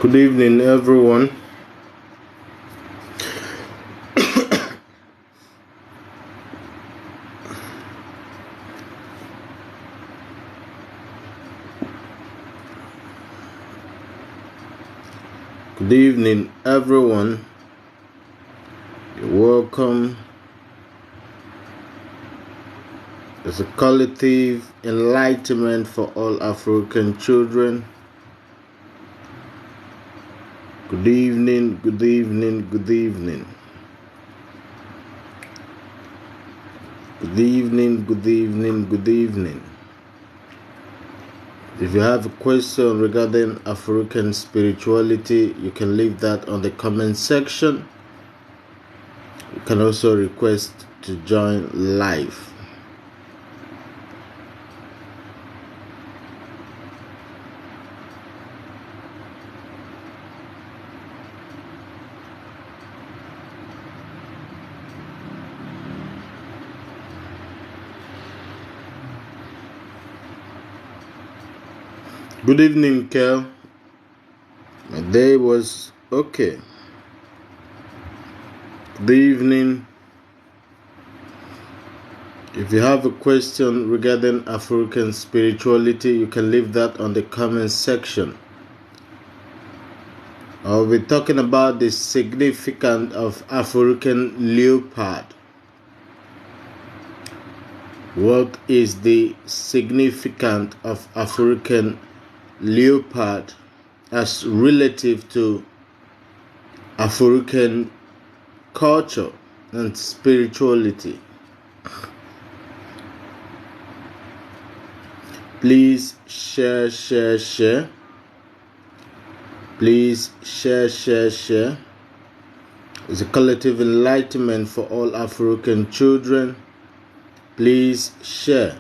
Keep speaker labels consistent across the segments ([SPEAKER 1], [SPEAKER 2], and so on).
[SPEAKER 1] Good evening, everyone. Good evening, everyone. You're welcome. There's a collective enlightenment for all African children. Good evening, good evening, good evening. Good evening, good evening, good evening. If you have a question regarding African spirituality, you can leave that on the comment section. You can also request to join live. Good evening, Kel. My day was okay. Good evening. If you have a question regarding African spirituality, you can leave that on the comment section. I'll be talking about the significance of African leopard. What is the significance of African leopard as relative to African culture and spirituality? Please share. Please share. It's a collective enlightenment for all African children. Please share.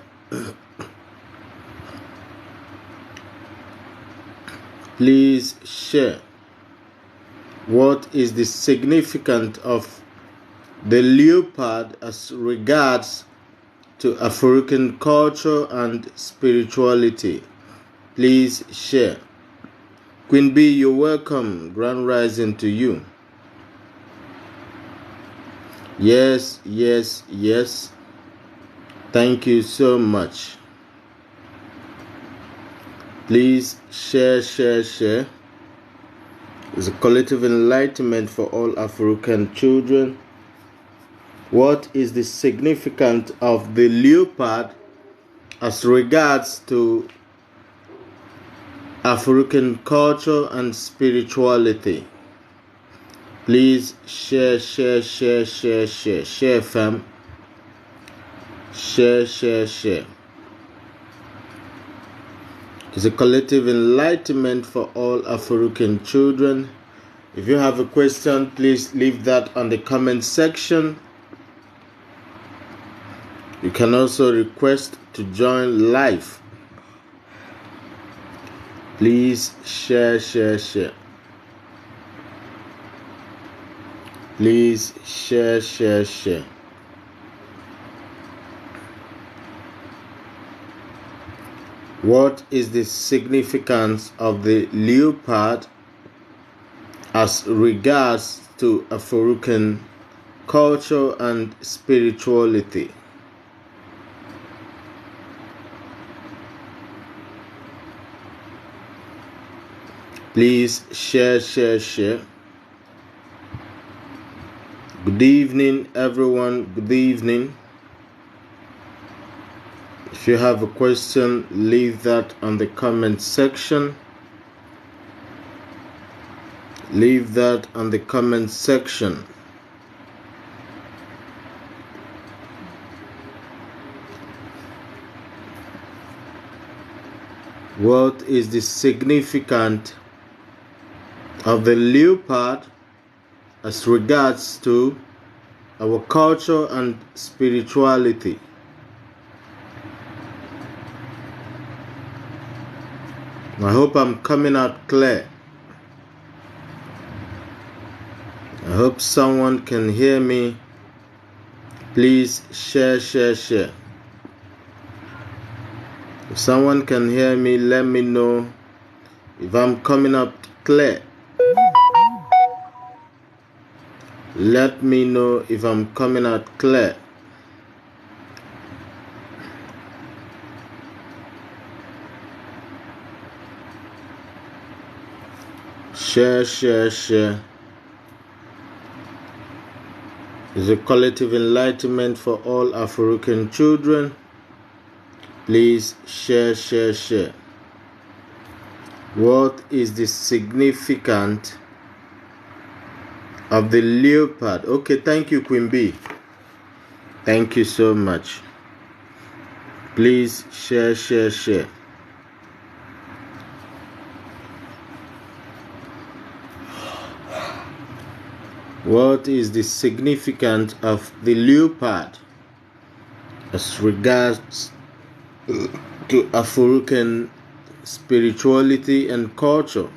[SPEAKER 1] Please share. What is the significance of the leopard as regards to African culture and spirituality? Please share. Queen B, you're welcome. Grand rising to you. Yes. Thank you so much. Please share. It's a collective enlightenment for all African children. What is the significance of the leopard as regards to African culture and spirituality? Please share, fam. Share. It's a collective enlightenment for all African children. If you have a question, please leave that on the comment section. You can also request to join live. Please share. Please share. What is the significance of the leopard as regards to African culture and spirituality? Please share. Good evening, everyone. Good evening. If you have a question, leave that on the comment section. Leave that on the comment section. What is the significance of the leopard as regards to our culture and spirituality? I hope I'm coming out clear. I hope someone can hear me. Please share. If someone can hear me, let me know if I'm coming up clear. Let me know if I'm coming out clear. Share, share, share. It's a collective enlightenment for all African children. Please share, share, share. What is the significance of the leopard? Okay, thank you, Queen B. Thank you so much. Please share, share, share. What is the significance of the leopard as regards to African spirituality and culture?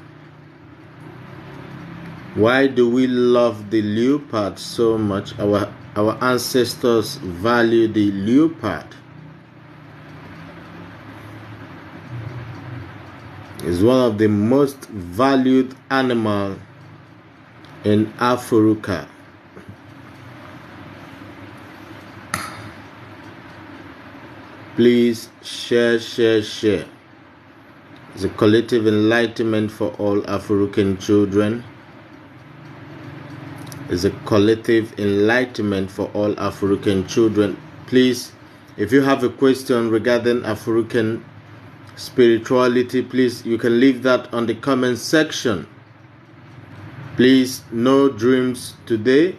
[SPEAKER 1] Why do we love the leopard so much? Our ancestors value the leopard. It's one of the most valued animals in Africa. Please share, share, share. It's a collective enlightenment for all African children. It's a collective enlightenment for all African children. Please, if you have a question regarding African spirituality, please, you can leave that on the comment section. Please, no dreams today.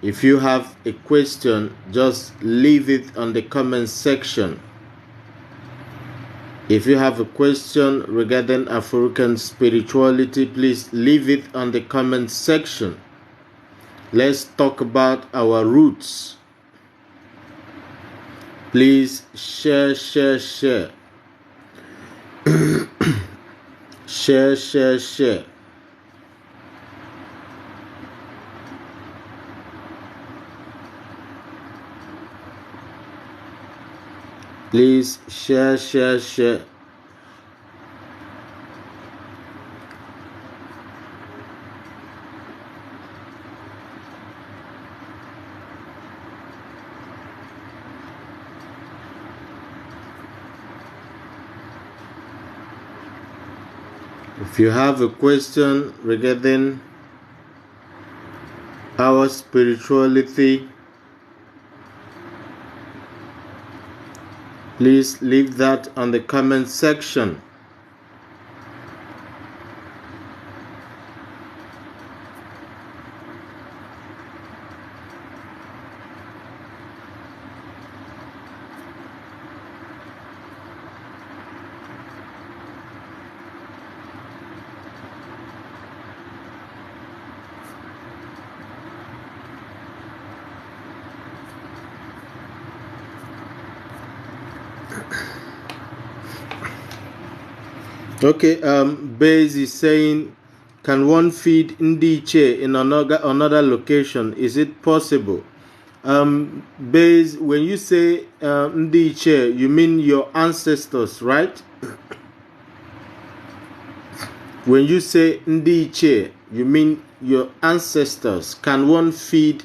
[SPEAKER 1] If you have a question, just leave it on the comment section. If you have a question regarding African spirituality, please leave it on the comment section. Let's talk about our roots. Please share, share, share. Share, share, share. Please share, share, share. If you have a question regarding our spirituality, please leave that on the comment section. Okay, Baze is saying, can one feed Ndiche in another location? Is it possible? Baze, when you say Ndiche, you mean your ancestors, right? When you say Ndiche, you mean your ancestors. Can one feed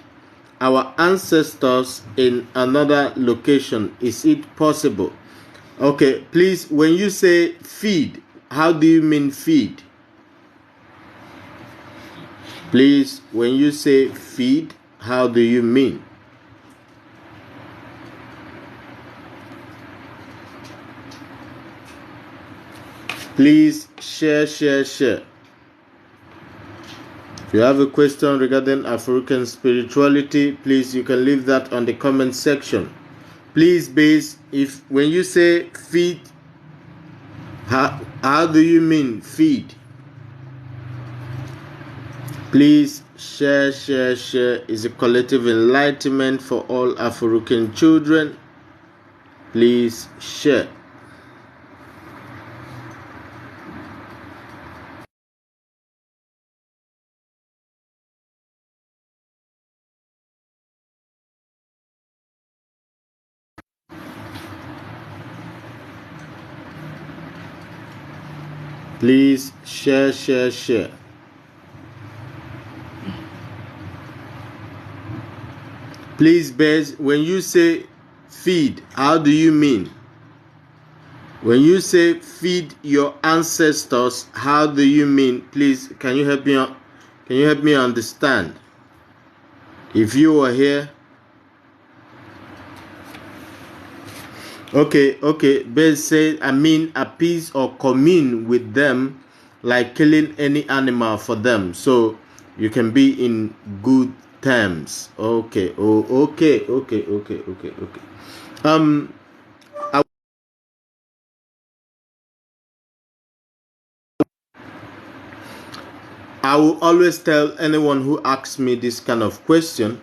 [SPEAKER 1] our ancestors in another location? Is it possible? Okay, please, when you say feed, how do you mean feed? Please, when you say feed, how do you mean? Please share, share, share. If you have a question regarding African spirituality, please, you can leave that on the comment section. Please, Base, if when you say feed, how do you mean feed? Please share, share, share. It's a collective enlightenment for all African children. Please share. Please share, share, share. Please, Bez, when you say feed, how do you mean? When you say feed your ancestors, how do you mean? Please, can you help me understand? If you were here. Okay. Bez said, I mean appease or commune with them like killing any animal for them. So you can be in good terms. Okay. Okay. I will always tell anyone who asks me this kind of question,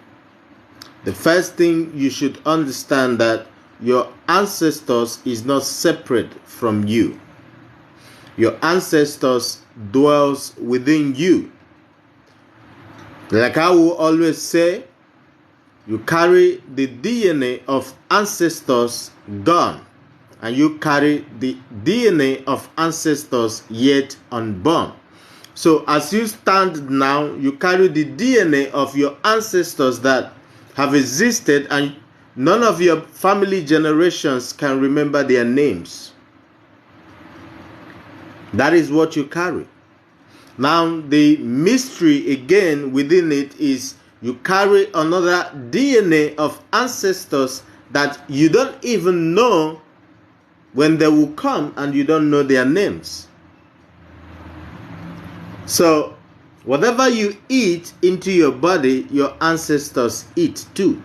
[SPEAKER 1] the first thing you should understand that your ancestors is not separate from you. Your ancestors dwells within you. Like I will always say, you carry the DNA of ancestors gone, and you carry the DNA of ancestors yet unborn. So as you stand now, you carry the DNA of your ancestors that have existed, and none of your family generations can remember their names. That is what you carry. Now, the mystery again within it is you carry another DNA of ancestors that you don't even know when they will come, and you don't know their names. So, whatever you eat into your body, your ancestors eat too.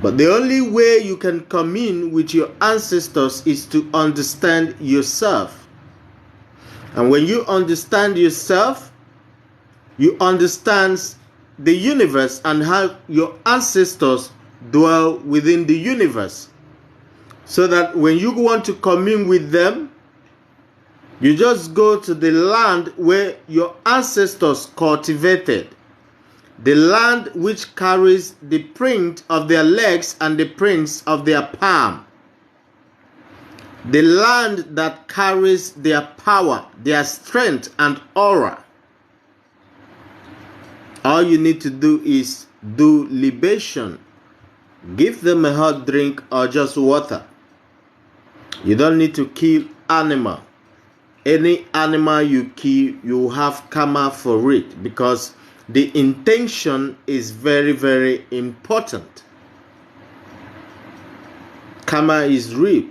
[SPEAKER 1] But the only way you can commune with your ancestors is to understand yourself. And when you understand yourself, you understand the universe and how your ancestors dwell within the universe. So that when you want to commune with them, you just go to the land where your ancestors cultivated. The land which carries the print of their legs and the prints of their palm. The land that carries their power, their strength and aura. All you need to do is do libation. Give them a hot drink or just water. You don't need to kill animal. Any animal you kill, you have karma for it, because the intention is very, very important. Karma is real.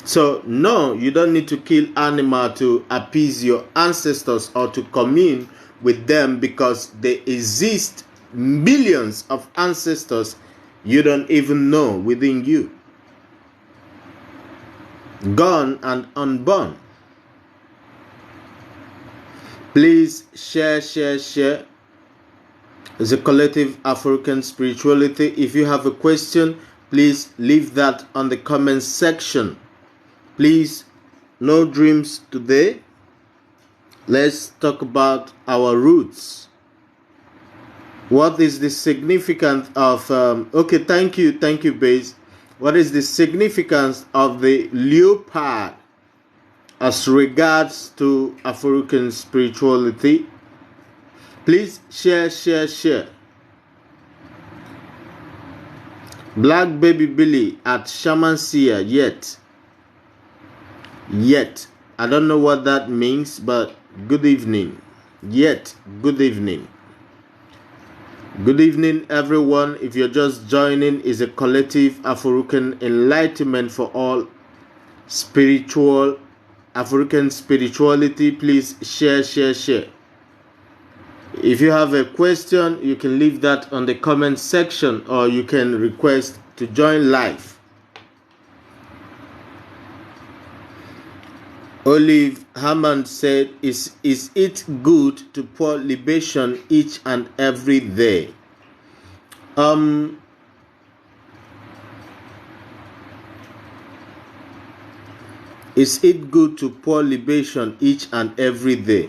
[SPEAKER 1] So no, you don't need to kill animal to appease your ancestors or to commune with them, because there exist millions of ancestors you don't even know within you. Gone and unborn. Please share. It's a collective African spirituality. If you have a question, please leave that on the comment section. Please, no dreams today. Let's talk about our roots. What is the significance of okay, thank you Base. What is the significance of the leopard as regards to African spirituality? Please share. Black Baby Billy at Shaman Sia, yet. I don't know what that means, but good evening. Good evening. Good evening, everyone. If you're just joining, is a collective African enlightenment for all spiritual African spirituality. Please share. If you have a question, you can leave that on the comment section, or you can request to join live. Olive Hammond said, is it good to pour libation each and every day? Is it good to pour libation each and every day?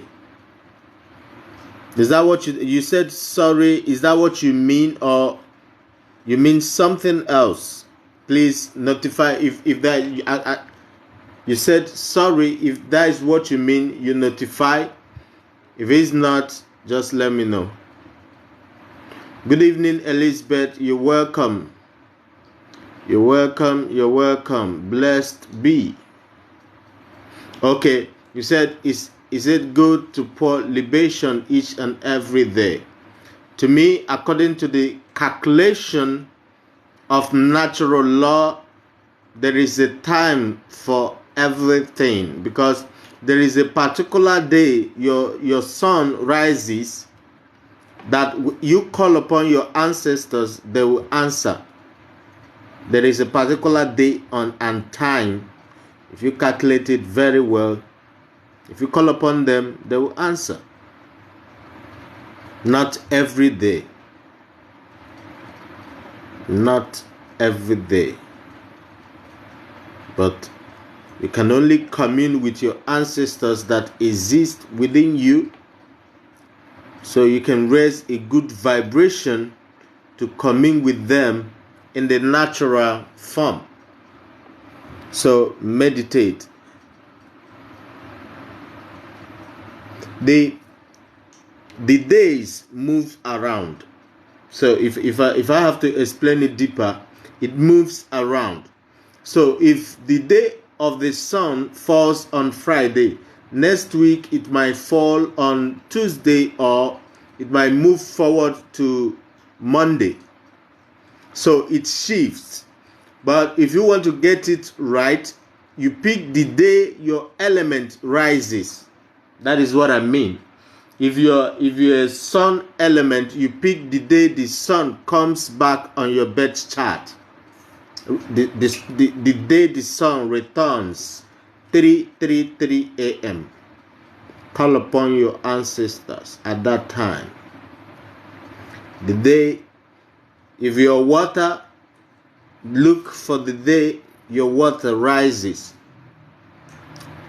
[SPEAKER 1] Is that what you said? Sorry, is that what you mean, or you mean something else? Please notify if that you said sorry. If that is what you mean, you notify. If it's not, just let me know. Good evening, Elizabeth. You're welcome. You're welcome. You're welcome. Blessed be. Okay, you said, is it good to pour libation each and every day? To me, according to the calculation of natural law, there is a time for everything, because there is a particular day your sun rises that you call upon your ancestors, they will answer. There is a particular day and time. If you calculate it very well, if you call upon them, they will answer. Not every day. Not every day. But you can only commune with your ancestors that exist within you, so you can raise a good vibration to commune with them in the natural form. So meditate. The days move around. So if I have to explain it deeper, it moves around. So if the day of the sun falls on Friday, next week it might fall on Tuesday, or it might move forward to Monday. So it shifts. But if you want to get it right, you pick the day your element rises. That is what I mean. If you're a sun element, you pick the day the sun comes back on your birth chart. The day the sun returns, 3:33 a.m. Call upon your ancestors at that time. The day, if your water, look for the day your water rises.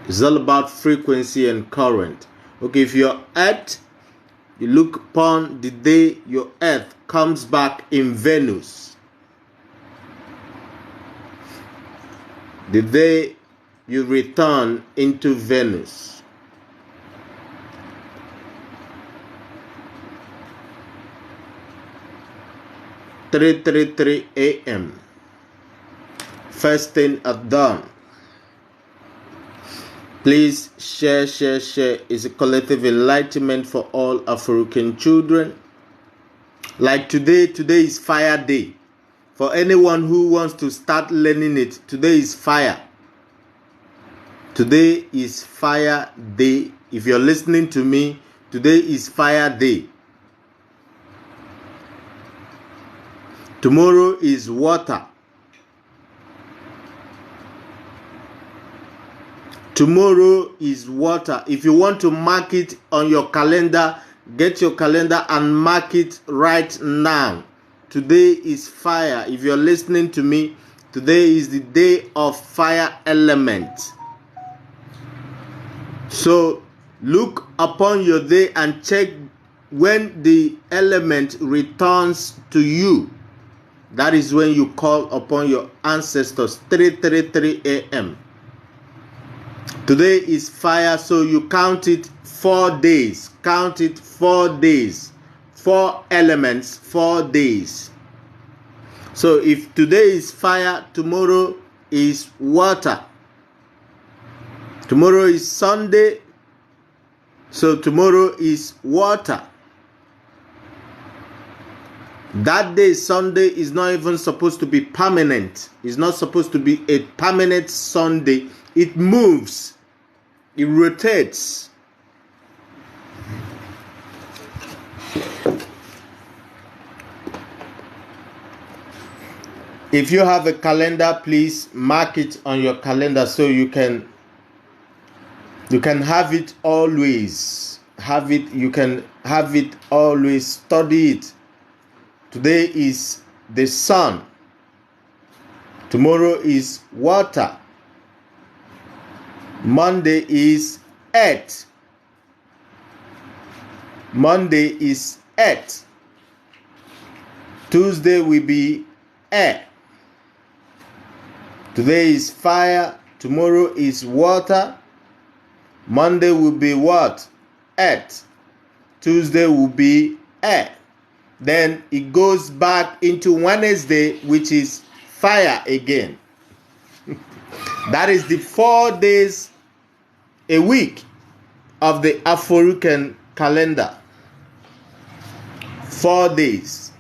[SPEAKER 1] It's all about frequency and current. Okay, if your earth, you look upon the day your earth comes back in Venus. The day you return into Venus. (3:33 a.m.) First thing at dawn. Please share. It's a collective enlightenment for all African children. Like today is fire day. For anyone who wants to start learning it, today is fire. Today is fire day. If you're listening to me, today is fire day. Tomorrow is water. Tomorrow is water. If you want to mark it on your calendar, get your calendar and mark it right now. Today is fire. If you're listening to me, today is the day of fire element. So look upon your day and check when the element returns to you. That is when you call upon your ancestors, 3:33 a.m. Today is fire, so you count it 4 days. Count it 4 days. 4 elements, 4 days. So if today is fire, tomorrow is water. Tomorrow is Sunday, so tomorrow is water. That day, Sunday, is not even supposed to be permanent. It's not supposed to be a permanent Sunday. It moves. It rotates. If you have a calendar, please mark it on your calendar so you can have it always. You can have it always. Study it. Today is the sun. Tomorrow is water. Monday is earth. Monday is earth. Tuesday will be air. Today is fire. Tomorrow is water. Monday will be what? Earth. Tuesday will be air. Then it goes back into Wednesday, which is fire again. That is the 4 days a week of the African calendar. 4 days.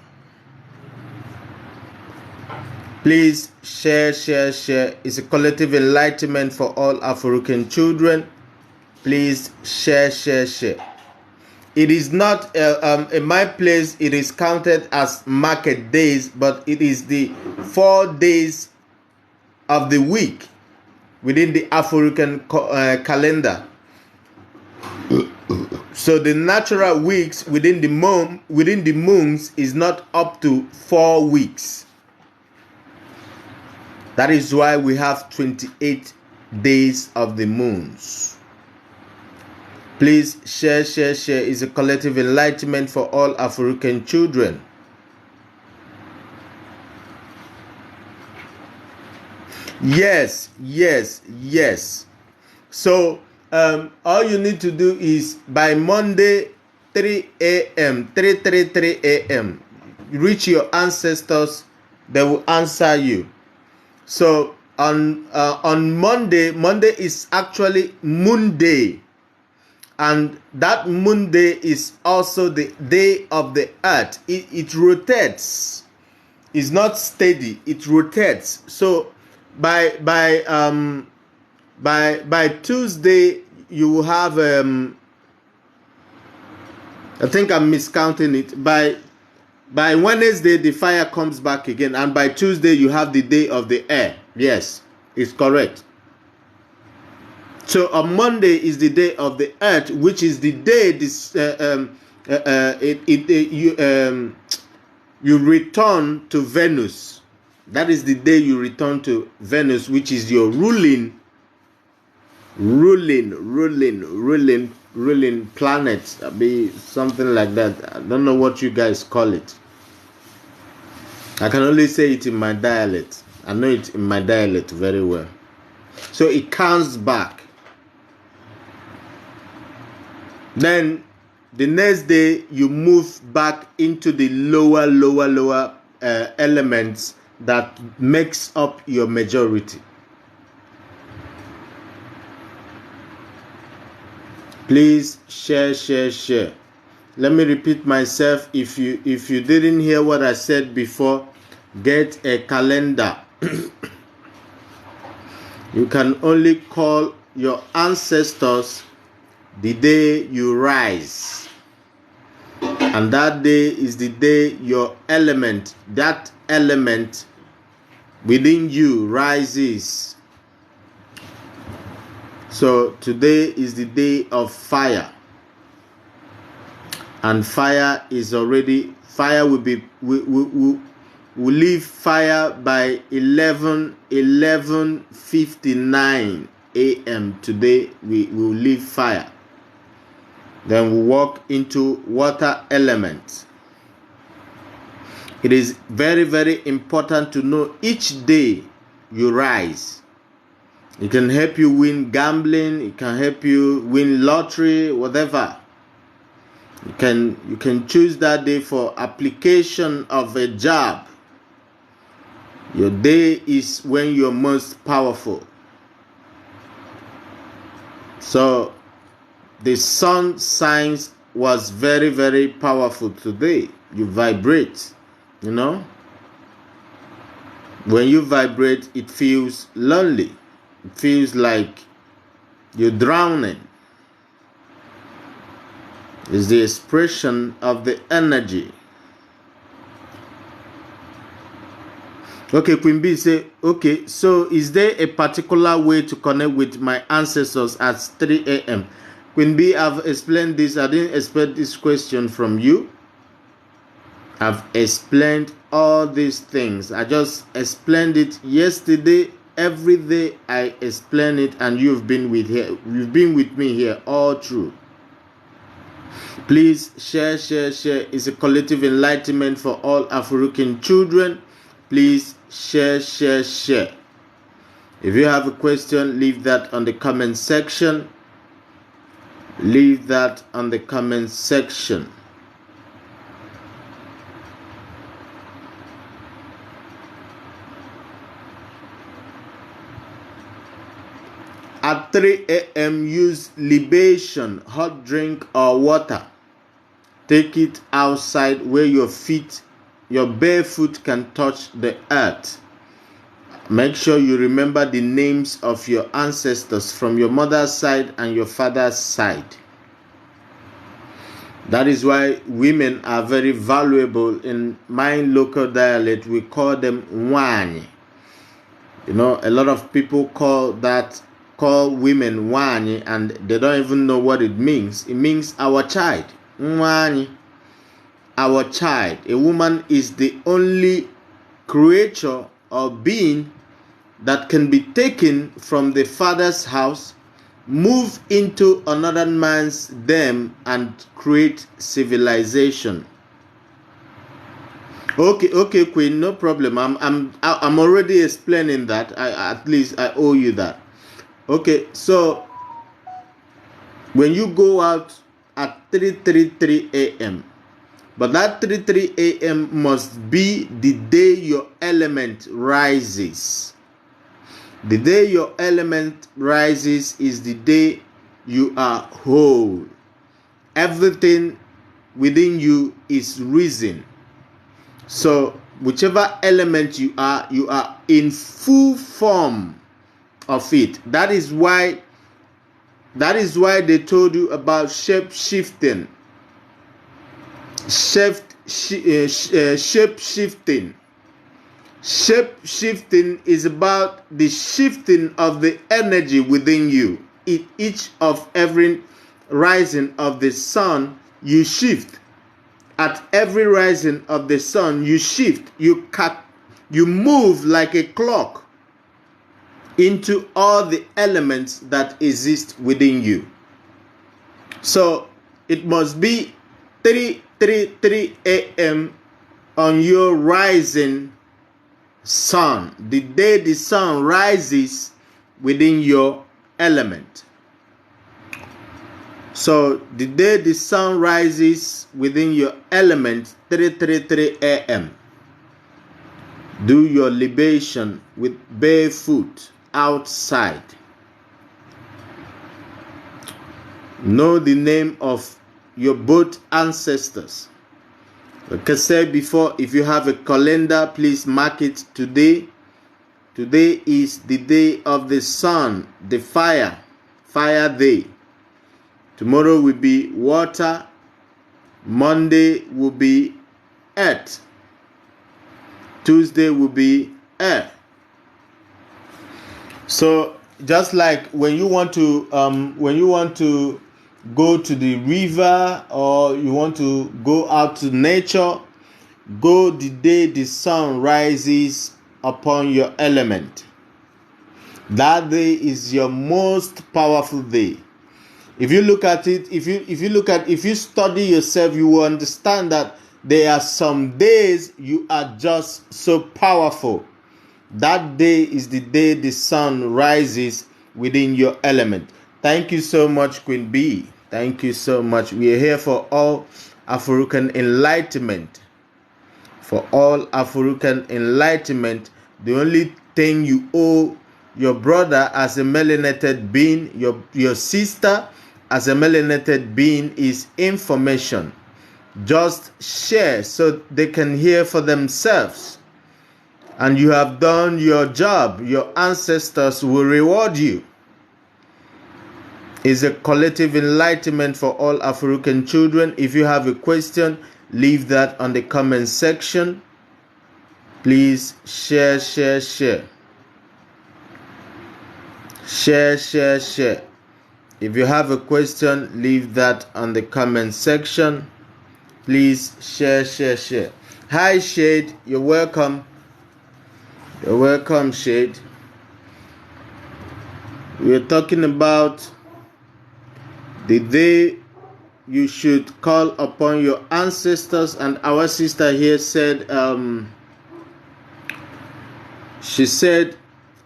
[SPEAKER 1] Please share. It's a collective enlightenment for all African children. Please share. It is not in my place. It is counted as market days, but it is the 4 days of the week within the African calendar. So the natural weeks within the moons is not up to 4 weeks. That is why we have 28 days of the moons. Please share. It's a collective enlightenment for all African children. Yes. So all you need to do is by Monday 3 a.m. 3 a.m. reach your ancestors. They will answer you. So on Monday is actually Moon Day, and that Moon Day is also the day of the earth. It rotates. It's not steady. It rotates. So by Tuesday you will have I think I'm miscounting it. By Wednesday the fire comes back again, and by Tuesday you have the day of the air. Yes, it's correct. So on Monday is the day of the earth, which is the day you return to Venus. That is the day you return to Venus, which is your ruling planet. Be something like that. I don't know what you guys call it. I can only say it in my dialect. I know it in my dialect very well. So it counts back. Then the next day you move back into the lower elements that makes up your majority. Please share. Let me repeat myself. If you didn't hear what I said before, get a calendar. You can only call your ancestors the day you rise, and that day is the day your element, that element within you rises. So today is the day of fire, and fire will leave fire by 11:59 a.m. Today we will leave fire. Then we walk into water element. It is very important to know each day you rise. It can help you win gambling. It can help you win lottery, whatever. You can choose that day for application of a job. Your day is when you're most powerful. So the sun signs was very powerful today. You vibrate, When you vibrate, it feels lonely. It feels like you're drowning. It's the expression of the energy. Okay, Queen B say, okay, so is there a particular way to connect with my ancestors at 3 a.m.? Queen B, I've explained this. I didn't expect this question from you. I've explained all these things. I just explained it yesterday. Every day I explain it, and you've been with me here all through. Please share. It's a collective enlightenment for all African children. Please share. If you have a question, leave that on the comment section. 3 a.m., use libation, hot drink or water. Take it outside where your bare foot can touch the earth. Make sure you remember the names of your ancestors from your mother's side and your father's side. That is why women are very valuable. In my local dialect, we call them wani. You know, a lot of people call women wani, and they don't even know what it means. It means our child. Wani, our child. A woman is the only creature or being that can be taken from the father's house, move into another man's dam, and create civilization. Okay, Queen, no problem. I'm already explaining that. At least I owe you that. Okay, so when you go out at 3:33 a.m., but that 3:33 a.m. must be the day your element rises. The day your element rises is the day you are whole. Everything within you is risen. So whichever element you are in full form of it. That is why they told you about shape shifting. Shape shifting is about the shifting of the energy within you. In each of every rising of the sun, you shift. At every rising of the sun, you shift. You move like a clock into all the elements that exist within you. So it must be 3:33 a.m. on your rising sun, the day the sun rises within your element. So the day the sun rises within your element, 3:33 a.m., do your libation with barefoot outside. Know the name of your both ancestors. Like I said before, if you have a calendar, please mark it today. Today is the day of the sun, the fire day. Tomorrow will be water. Monday will be earth. Tuesday will be air. So just like when you want to go to the river or you want to go out to nature, go the day the sun rises upon your element. That day is your most powerful day. If you look at it, if you study yourself, you will understand that there are some days you are just so powerful. That day is the day the sun rises within your element. Thank you so much, Queen B. Thank you so much. We are here for all African enlightenment. For all African enlightenment, the only thing you owe your brother as a melanated being, your sister as a melanated being, is information. Just share so they can hear for themselves. And you have done your job. Your ancestors will reward you. It's a collective enlightenment for all African children. If you have a question, leave that on the comment section. Please share. Share. If you have a question, leave that on the comment section. Please share. Hi, Shade. You're welcome. You're welcome, Shade. We're talking about the day you should call upon your ancestors, and our sister here said, she said,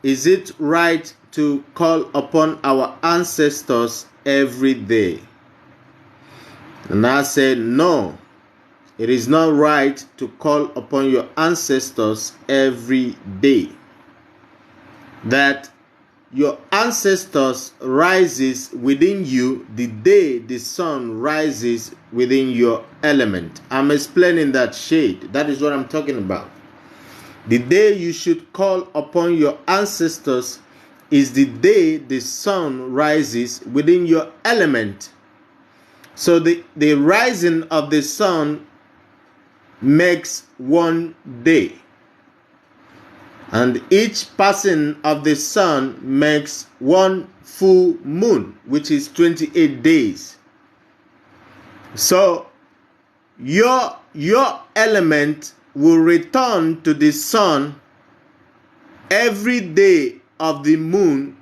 [SPEAKER 1] is it right to call upon our ancestors every day? And I said, no, it is not right to call upon your ancestors every day. That your ancestors rises within you the day the sun rises within your element. I'm explaining that shade. That is what I'm talking about. The day you should call upon your ancestors is the day the sun rises within your element. So the rising of the sun makes one day. And each passing of the sun makes one full moon, which is 28 days. So your element will return to the sun every day of the moon,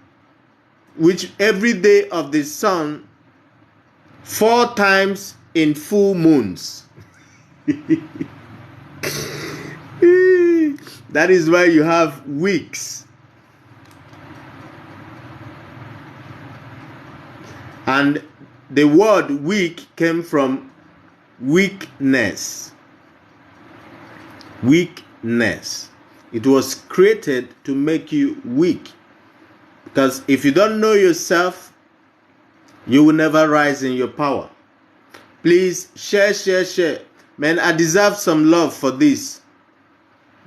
[SPEAKER 1] which every day of the sun 4 times in full moons. That is why you have weeks. And the word weak came from weakness. Weakness. It was created to make you weak. Because if you don't know yourself, you will never rise in your power. Please share. Man, I deserve some love for this.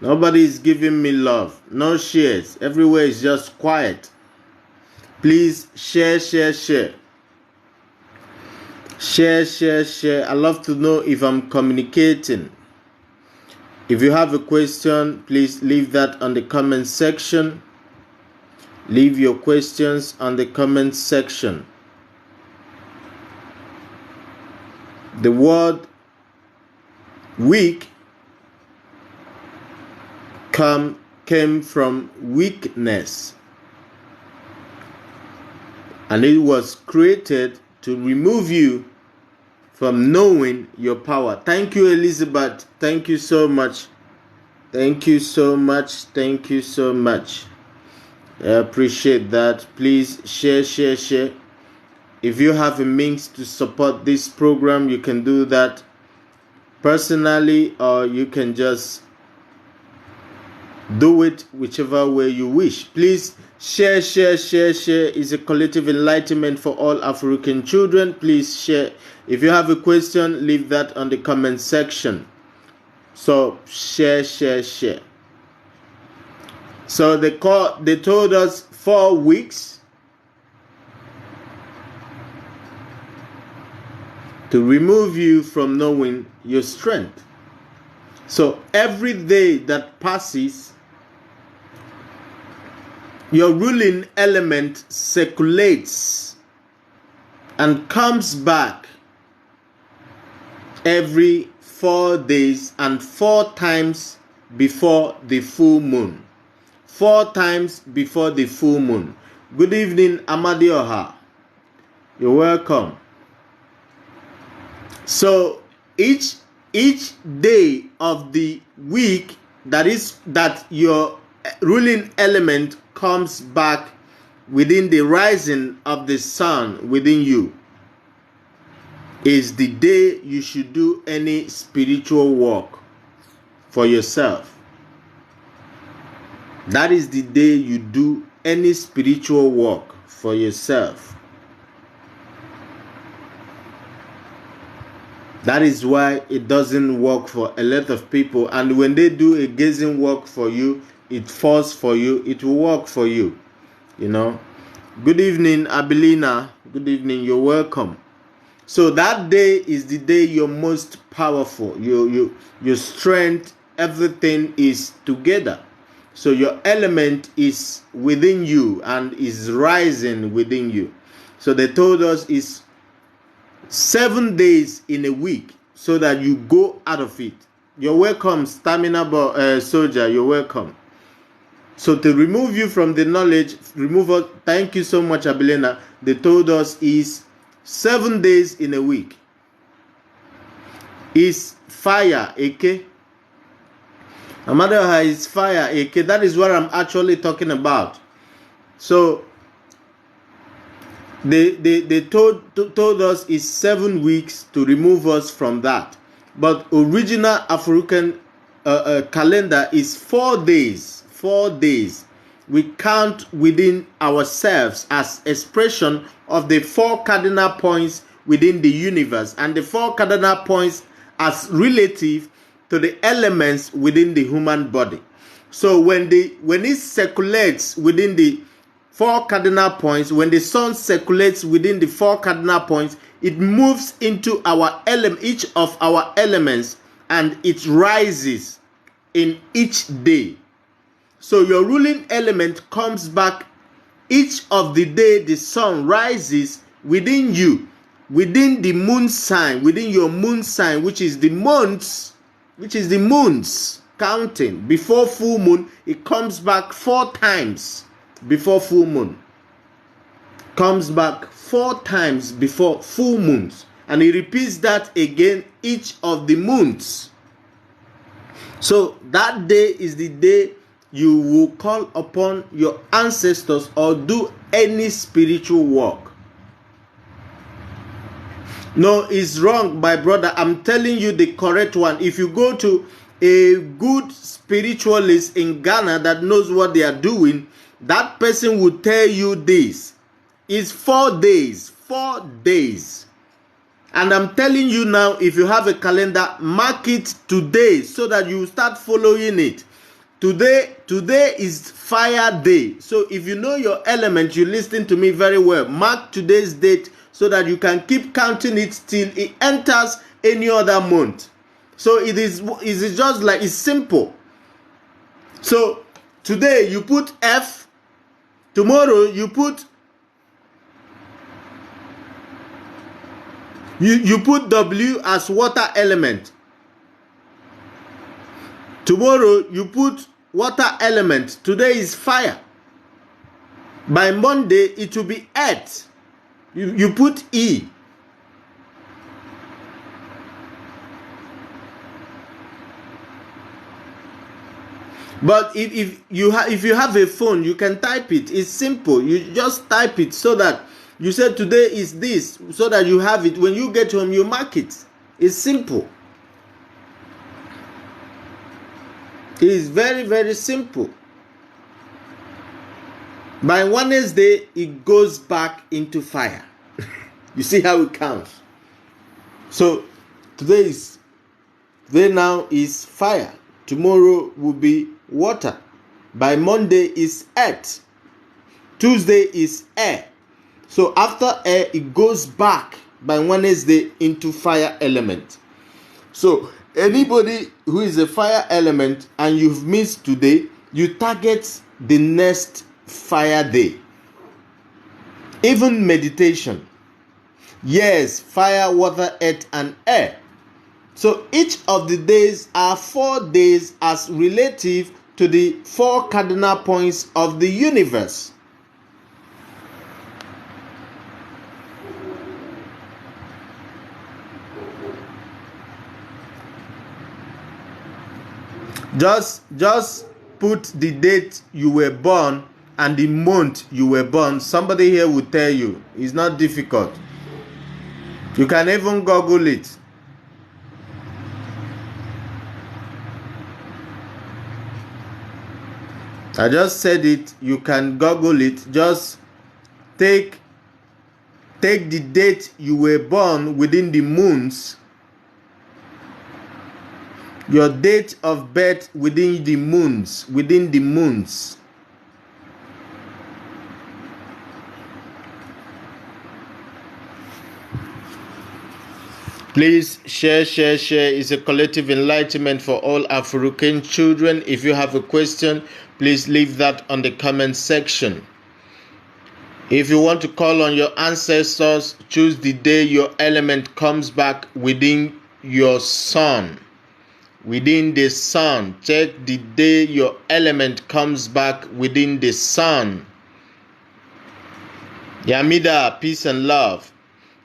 [SPEAKER 1] Nobody is giving me love. No shares. Everywhere is just quiet. Please share. Share. I love to know if I'm communicating. If you have a question, please leave that on the comment section. Leave your questions on the comment section. The word weak came from weakness, and it was created to remove you from knowing your power. Thank you, Elizabeth. Thank you so much. I appreciate that. Please share. If you have a means to support this program, you can do that personally, or you can just do it whichever way you wish. Please share. Is a collective enlightenment for all African children. Please share. If you have a question, leave that on the comment section. So share. So they told us 4 weeks to remove you from knowing your strength. So every day that passes, your ruling element circulates and comes back every 4 days and 4 times before the full moon. 4 times before the full moon. Good evening, Amadioha. You're welcome. So each day of the week that your ruling element comes back within the rising of the sun within you is the day you should do any spiritual work for yourself. That is the day you do any spiritual work for yourself. That is why it doesn't work for a lot of people. And when they do a gazing work for you, it falls for you, it will work for you. You know. Good evening, Abilina. Good evening, you're welcome. So that day is the day you're most powerful. Your strength, everything is together. So your element is within you and is rising within you. So they told us it's 7 days in a week so that you go out of it. You're welcome, Stamina Soldier. You're welcome. So to remove you from the knowledge, thank you so much, Abilina. They told us is 7 days in a week. Is fire, Eke? Amada is fire, Eke. That is what I'm actually talking about. So they told us it's 7 weeks to remove us from that. But original African calendar is 4 days. 4 days. we count within ourselves as expression of the 4 cardinal points within the universe, and the 4 cardinal points as relative to the elements within the human body. So when it circulates within the 4 cardinal points, when the sun circulates within the 4 cardinal points, it moves into each of our elements, and it rises in each day. So your ruling element comes back each of the day the sun rises within you, within the moon sign, within your moon sign, which is the moons counting. Before full moon, it comes back 4 times before full moon. Comes back 4 times before full moons. And he repeats that again each of the moons. So that day is the day you will call upon your ancestors or do any spiritual work. No, it's wrong, my brother. I'm telling you the correct one. If you go to a good spiritualist in Ghana that knows what they are doing, that person will tell you this. It's 4 days. 4 days. And I'm telling you now, if you have a calendar, mark it today so that you start following it. Today is fire day. So if you know your element, you listen to me very well. Mark today's date so that you can keep counting it till it enters any other month. So it is just like, it's simple. So today you put F, tomorrow you put you put W as water element. Tomorrow you put water element. Today is fire. By Monday it will be earth. You put E. But if you have a phone, you can type it. It's simple. You just type it so that you say today is this, so that you have it. When you get home, you mark it. It's simple. It is very, very simple. By Wednesday, it goes back into fire. You see how it counts. So today now is fire. Tomorrow will be water. By Monday is earth. Tuesday is air. So after air, it goes back by Wednesday into fire element. So anybody who is a fire element and you've missed today, you target the next fire day. Even meditation. Yes, fire, water, earth, and air. So each of the days are 4 days as relative to the 4 cardinal points of the universe. Just put the date you were born and the month you were born. Somebody here will tell you. It's not difficult. You can even Google it. I just said it. You can Google it. Just take the date you were born within the moons. Your date of birth within the moons. Please share. It's a collective enlightenment for all African children. If you have a question, please leave that on the comment section. If you want to call on your ancestors, choose the day your element comes back within your sun. Within the sun. Check the day your element comes back within the sun. Yamida, peace and love.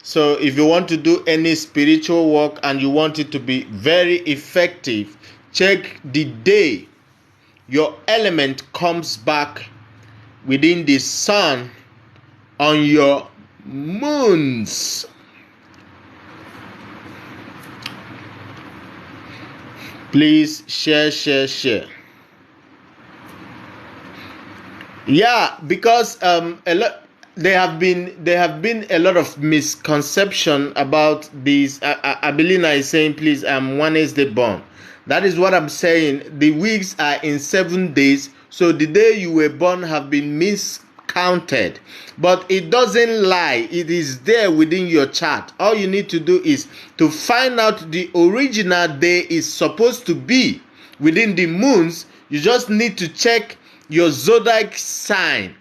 [SPEAKER 1] So if you want to do any spiritual work and you want it to be very effective, check the day your element comes back within the sun on your moons. Please share. Yeah, because a lot there have been a lot of misconception about these. Abelina is saying, please, I'm Wednesday born. That is what I'm saying. The weeks are in 7 days, so the day you were born have been miscounted. But it doesn't lie. It is there within your chart. All you need to do is to find out the original day is supposed to be within the moons. You just need to check your zodiac sign,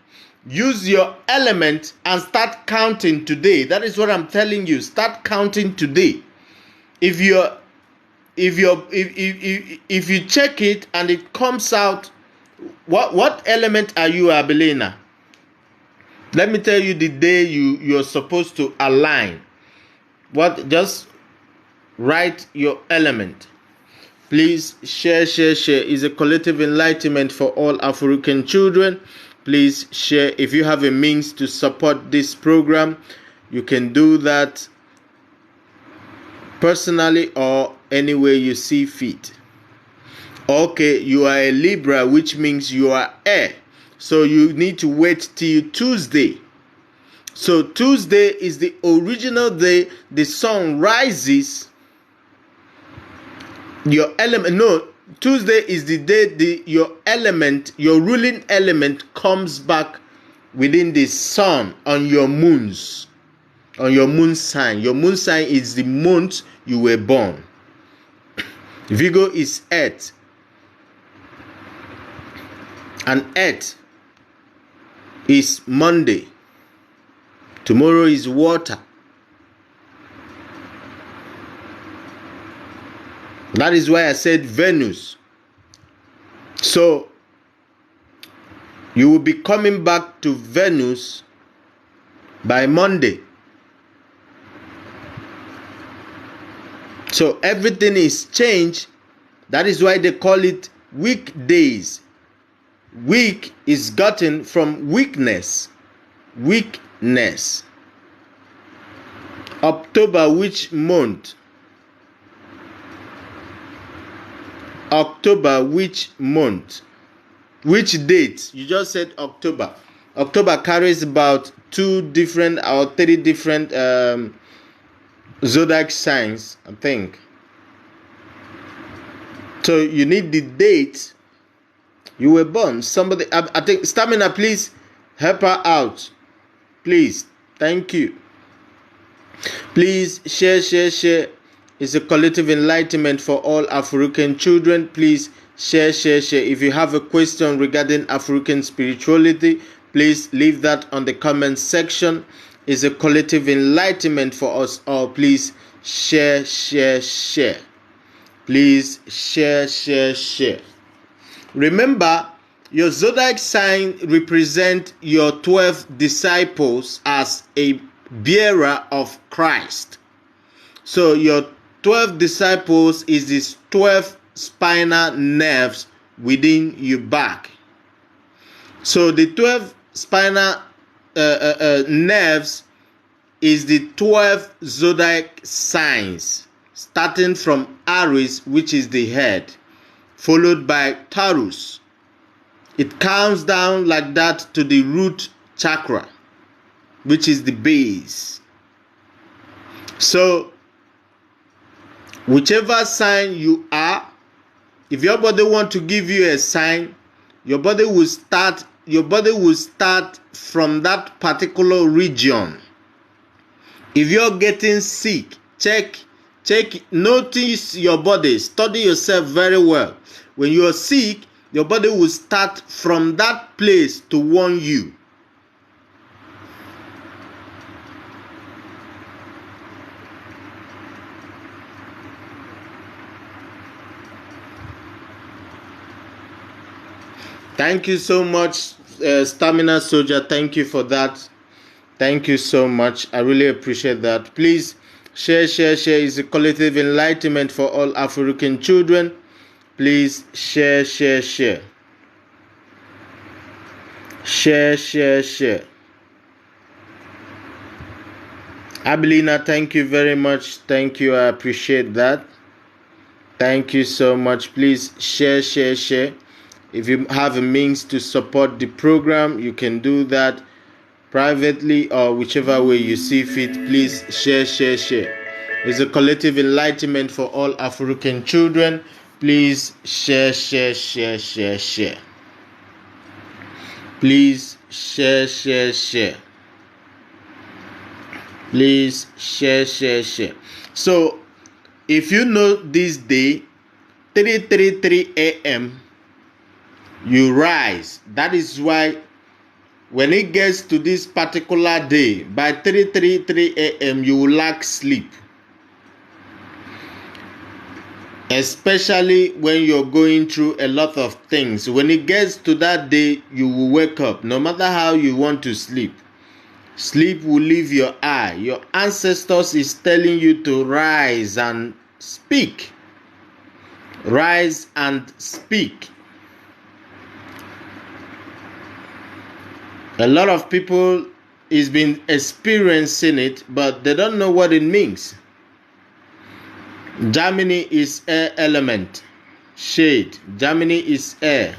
[SPEAKER 1] use your element, and start counting today. That is what I'm telling you. Start counting today. If you check it and it comes out, what element are you, Abelina? Let me tell you the day you're supposed to align. Just write your element. Please share. Is a collective enlightenment for all African children. Please share. If you have a means to support this program, you can do that personally or any way you see fit. Okay, you are a Libra, which means you are air. So you need to wait till Tuesday. So Tuesday is the original day the sun rises. Your element, no, Tuesday is the day your ruling element comes back within the sun on your moons, on your moon sign. Your moon sign is the month you were born. Virgo is earth, and earth is Monday. Tomorrow is water. That is why I said Venus. So you will be coming back to Venus by Monday. So everything is changed. That is why they call it weekdays. Week is gotten from weakness. Weakness. October, which month? October, which month? Which date? You just said October. October carries about 2 different or 3 different zodiac signs, I think. So you need the date you were born. Somebody, I think, Stamina, please help her out. Please. Thank you. Please share. It's a collective enlightenment for all African children. Please share. If you have a question regarding African spirituality, please leave that on the comment section. It's a collective enlightenment for us all. Please share. Please share. Remember, your zodiac sign represents your 12 disciples as a bearer of Christ. So your 12 disciples is these 12 spinal nerves within your back. So the 12 spinal nerves is the 12 zodiac signs, starting from Aries, which is the head, followed by Taurus. It counts down like that to the root chakra, which is the base. So whichever sign you are, if your body want to give you a sign, your body will start from that particular region. If you're getting sick, check, notice your body, study yourself very well. When you are sick, your body will start from that place to warn you. Thank you so much, Stamina Soldier. Thank you for that. Thank you so much. I really appreciate that. Please share. Is a collective enlightenment for all African children. Please share. Share. Abelina, thank you very much. Thank you. I appreciate that. Thank you so much. Please share. If you have a means to support the program, you can do that privately or whichever way you see fit. Please share. It's a collective enlightenment for all African children. Please share. Please share. Please share. So if you know this day, 3:33 a.m., you rise. That is why when it gets to this particular day, by 3:33 a.m., you will lack sleep. Especially when you're going through a lot of things. When it gets to that day, you will wake up. No matter how you want to sleep, sleep will leave your eye. Your ancestors is telling you to rise and speak. Rise and speak. A lot of people is been experiencing it, but they don't know what it means. Gemini is air element, shade. Gemini is air.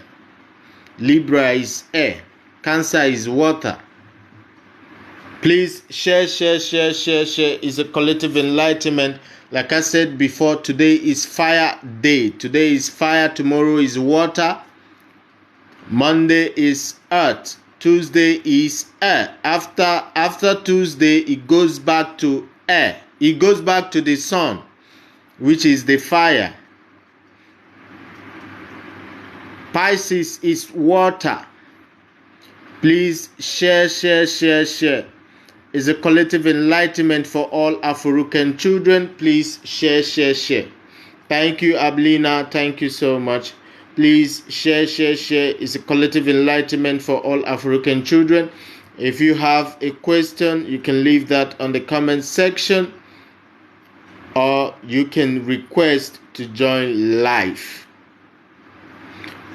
[SPEAKER 1] Libra is air. Cancer is water. Please share. It's a collective enlightenment. Like I said before, today is fire day. Today is fire. Tomorrow is water. Monday is earth. Tuesday is air. After Tuesday, it goes back to air. It goes back to the sun, which is the fire. Pisces is water. Please share. It's a collective enlightenment for all African children. Please share. Thank you, Ablina. Thank you so much. Please share. It's a collective enlightenment for all African children. If you have a question, you can leave that on the comment section, or you can request to join live.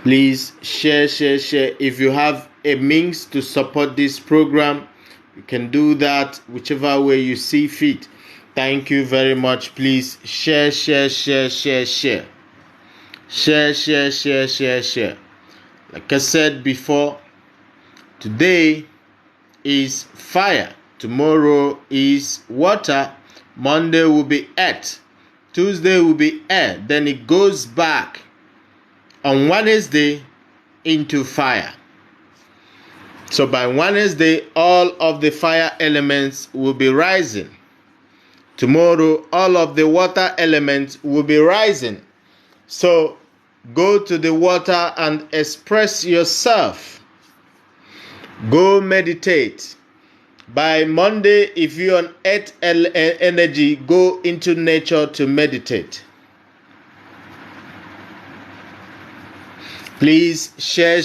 [SPEAKER 1] Please share. If you have a means to support this program, you can do that whichever way you see fit. Thank you very much. Please share. Share. Like I said before, today is fire. Tomorrow is water. Monday will be earth. Tuesday will be air. Then it goes back on Wednesday into fire. So by Wednesday, all of the fire elements will be rising. Tomorrow, all of the water elements will be rising. So go to the water and express yourself. Go meditate. By Monday, if you're on earth energy, go into nature to meditate. Please share.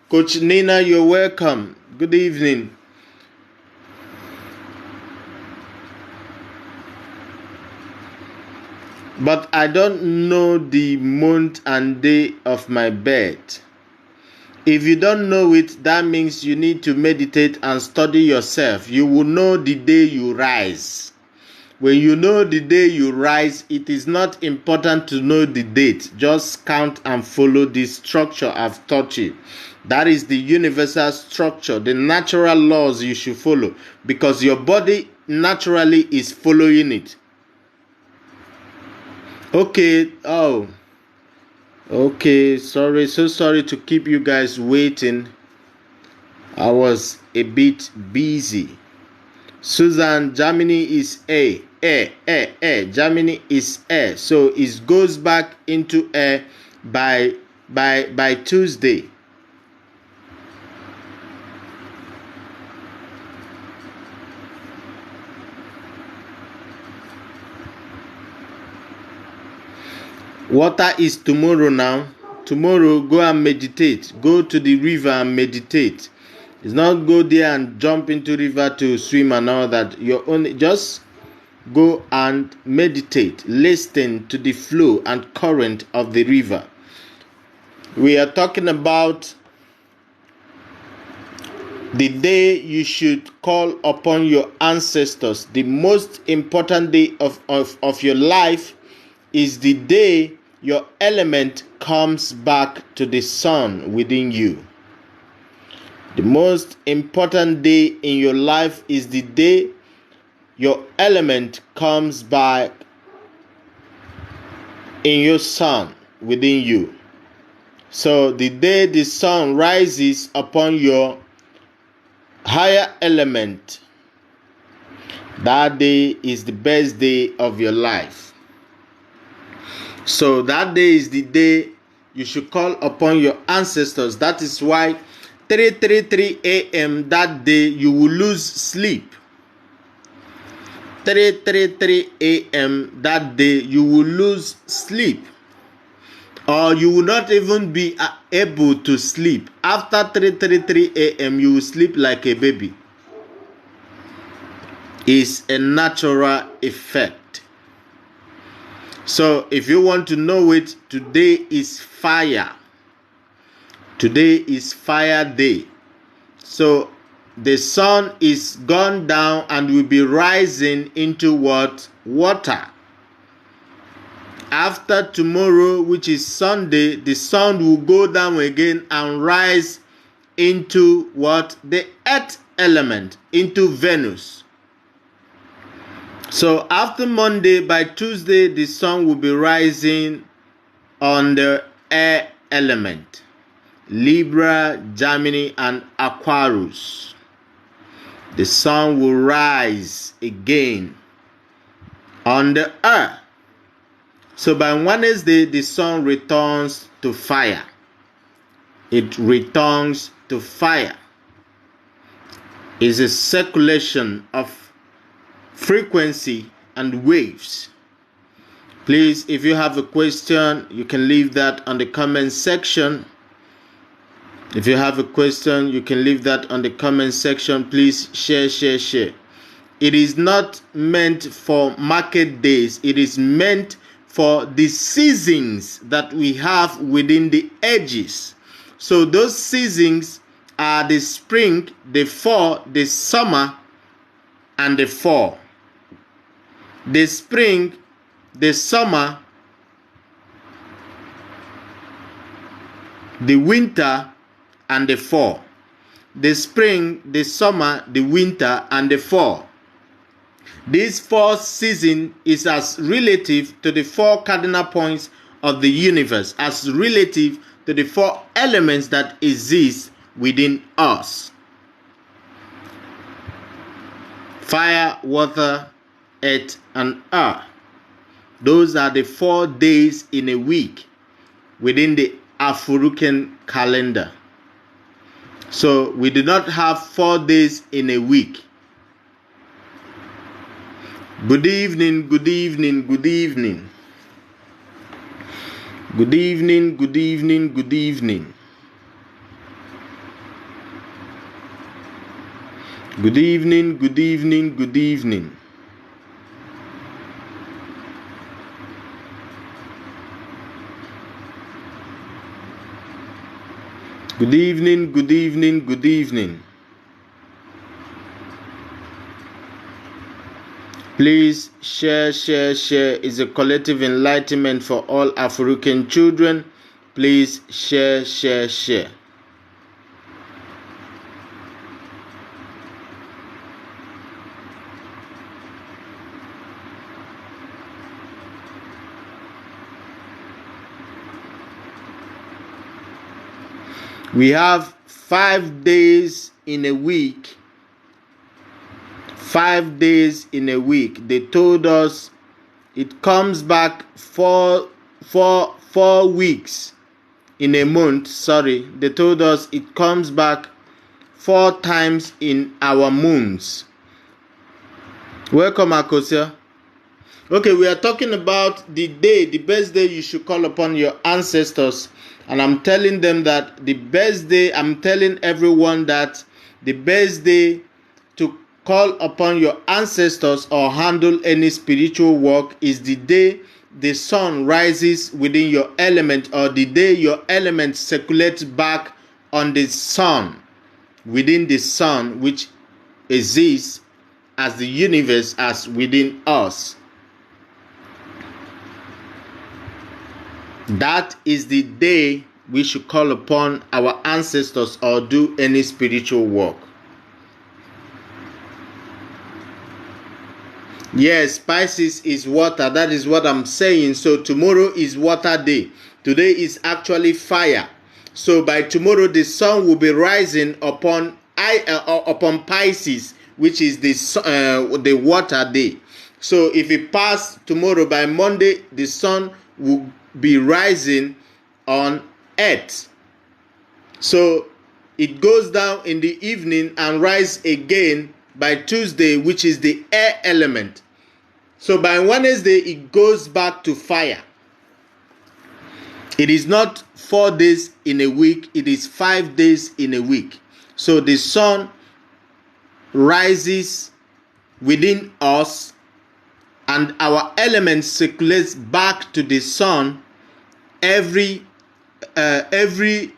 [SPEAKER 1] Coach Nina, you're welcome. Good evening. But I don't know the month and day of my birth. If you don't know it, that means you need to meditate and study yourself. You will know the day you rise. When you know the day you rise, it is not important to know the date. Just count and follow the structure I've taught you. That is the universal structure, the natural laws you should follow, because your body naturally is following it. Okay. So sorry to keep you guys waiting. I was a bit busy. Susan, Gemini is air. Gemini is air. So it goes back into air by Tuesday. Water is tomorrow now. Tomorrow, go and meditate. Go to the river and meditate. It's not go there and jump into river to swim and all that. Just go and meditate. Listen to the flow and current of the river. We are talking about the day you should call upon your ancestors. The most important day of your life is the day your element comes back to the sun within you. The most important day in your life is the day your element comes back in your sun within you. So the day the sun rises upon your higher element, that day is the best day of your life. So that day is the day you should call upon your ancestors. That is why 3:33 a.m. that day you will lose sleep. 3:33 a.m. that day you will lose sleep, or you will not even be able to sleep. After 3:33 a.m. you will sleep like a baby. It's a natural effect. So if you want to know it, today is fire. Today is fire day. So the sun is gone down and will be rising into what? Water. After tomorrow, which is Sunday, the sun will go down again and rise into what? The earth element, into Venus. So after Monday, by Tuesday, the sun will be rising on the air element. Libra, Gemini, and Aquarius. The sun will rise again on the earth. So by Wednesday, the sun returns to fire. It returns to fire. It's a circulation of frequency and waves. Please, if you have a question, you can leave that on the comment section. If you have a question, you can leave that on the comment section. Please share. It is not meant for market days. It is meant for the seasons that we have within the edges. So those seasons are the spring, the fall, the summer, and the fall. The spring, the summer, the winter, and the fall. The spring, the summer, the winter, and the fall. This four season is as relative to the four cardinal points of the universe, as relative to the four elements that exist within us. Fire, water, earth, and earth. Those are the 4 days in a week within the African calendar. So we do not have 4 days in a week. Good evening, good evening, good evening. Good evening, good evening, good evening. Good evening, good evening, good evening. Good evening, good evening, good evening. Please share. Is a collective enlightenment for all African children. Please share. We have 5 days in a week. 5 days in a week. They told us it comes back 4 weeks in a month. Sorry, they told us it comes back 4 times in our moons. Welcome, Akosia. Okay, we are talking about the day, the best day you should call upon your ancestors. And I'm telling them that the best day, I'm telling everyone that the best day to call upon your ancestors or handle any spiritual work is the day the sun rises within your element, or the day your element circulates back on the sun, within the sun, which exists as the universe as within us. That is the day we should call upon our ancestors or do any spiritual work. Yes, Pisces is water. That is what I'm saying. So tomorrow is water day. Today is actually fire. So by tomorrow the sun will be rising upon Pisces, which is the water day. So if it pass tomorrow, by Monday the sun will be rising on Earth. So it goes down in the evening and rise again by Tuesday, which is the air element. So by Wednesday it goes back to fire. It is not 4 days in a week, it is 5 days in a week. So the sun rises within us and our element circulates back to the sun every day, every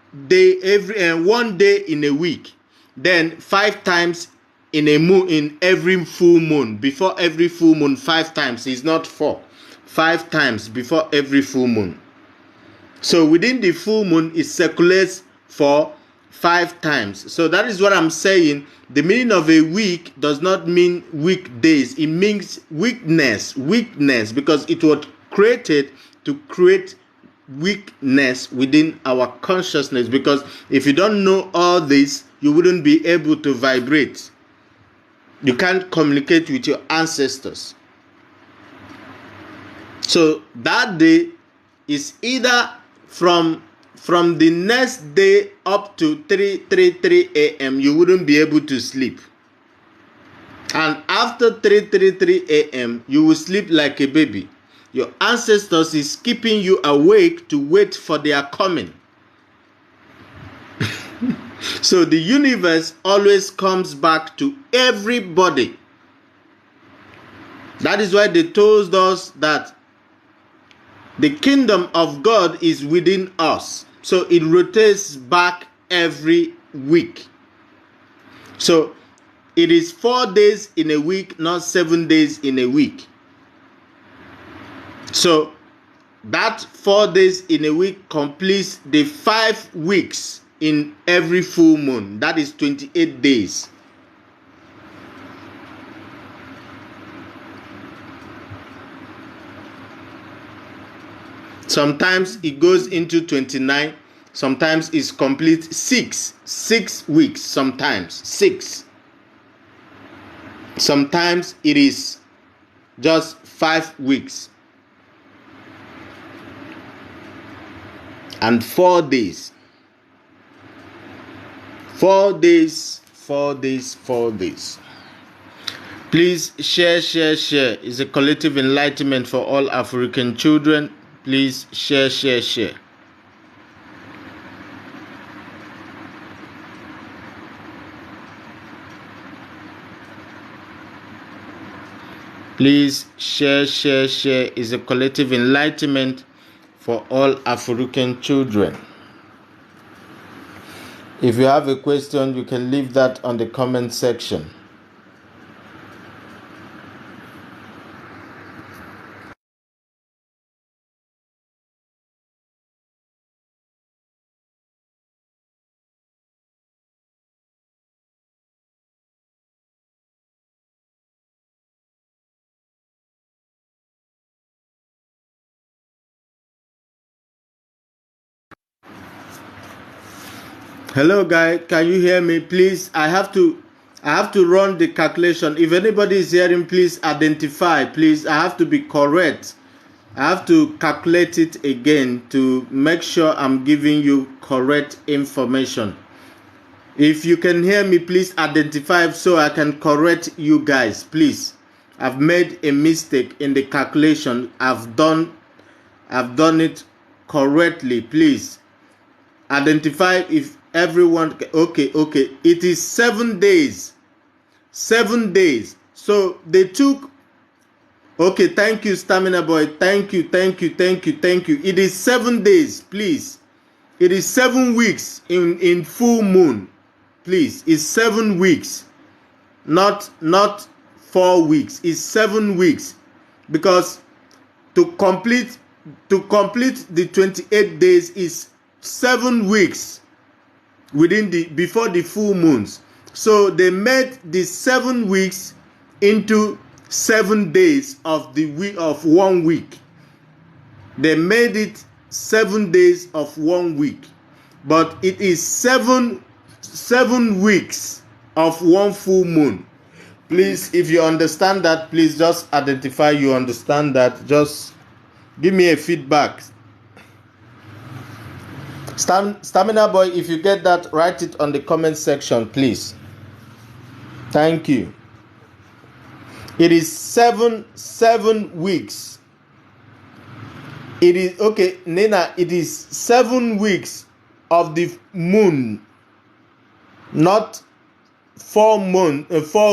[SPEAKER 1] 1 day in a week. Then 5 times in a moon, in every full moon. Before every full moon, 5 times. It's not 4. 5 times before every full moon. So within the full moon, it circulates for 5 times. So that is what I'm saying. The meaning of a week does not mean weekdays. It means weakness, because it was created to create weakness within our consciousness. Because if you don't know all this, you wouldn't be able to vibrate. You can't communicate with your ancestors. So that day is either from the next day up to 3:33 a.m. you wouldn't be able to sleep. And after 3:33 a.m. you will sleep like a baby. Your ancestors is keeping you awake to wait for their coming. So the universe always comes back to everybody. That is why they told us that the kingdom of God is within us. So it rotates back every week. So it is 4 days in a week, not 7 days in a week. So that 4 days in a week completes the 5 weeks in every full moon. That is 28 days. Sometimes it goes into 29. Sometimes it's complete 6 weeks. Sometimes 6. Sometimes it is just 5 weeks. And 4 days. 4 days, 4 days, 4 days. Please share. It's a collective enlightenment for all African children. Please share. Please share. It's a collective enlightenment for all African children. If you have a question, you can leave that on the comment section. Hello guys, can you hear me? Please, I have to run the calculation. If anybody is hearing, please identify. Please, I have to be correct. I have to calculate it again to make sure I'm giving you correct information. If you can hear me, please identify so I can correct you guys. Please, I've made a mistake in the calculation. I've done it correctly. Please identify if everyone. Okay, it is 7 days. 7 days. So they took. Okay, thank you, Stamina Boy. Thank you. It is 7 days, please. It is 7 weeks in full moon. Please, it's 7 weeks, not 4 weeks. It's 7 weeks, because to complete to complete the 28 days is 7 weeks before the full moons. So they made the 7 weeks into 7 days of the week of 1 week. They made it 7 days of 1 week, but it is seven weeks of 1 full moon. Please, if you understand that, please just identify you understand that. Just give me a feedback. Stamina Boy, if you get that, write it on the comment section, please. Thank you. It is 7 weeks. It is okay, Nena. It is 7 weeks of the moon, not 4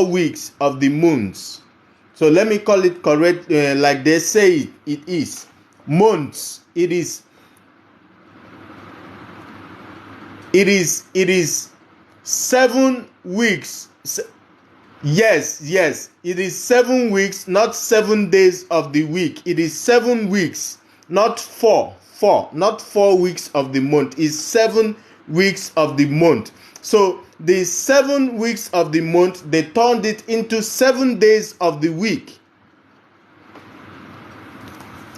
[SPEAKER 1] weeks of the moons. So let me call it correct, like they say it is months. It is 7 weeks. Yes, it is 7 weeks, not 7 days of the week. It is 7 weeks, not 4 weeks of the month. It's 7 weeks of the month. So the 7 weeks of the month, they turned it into 7 days of the week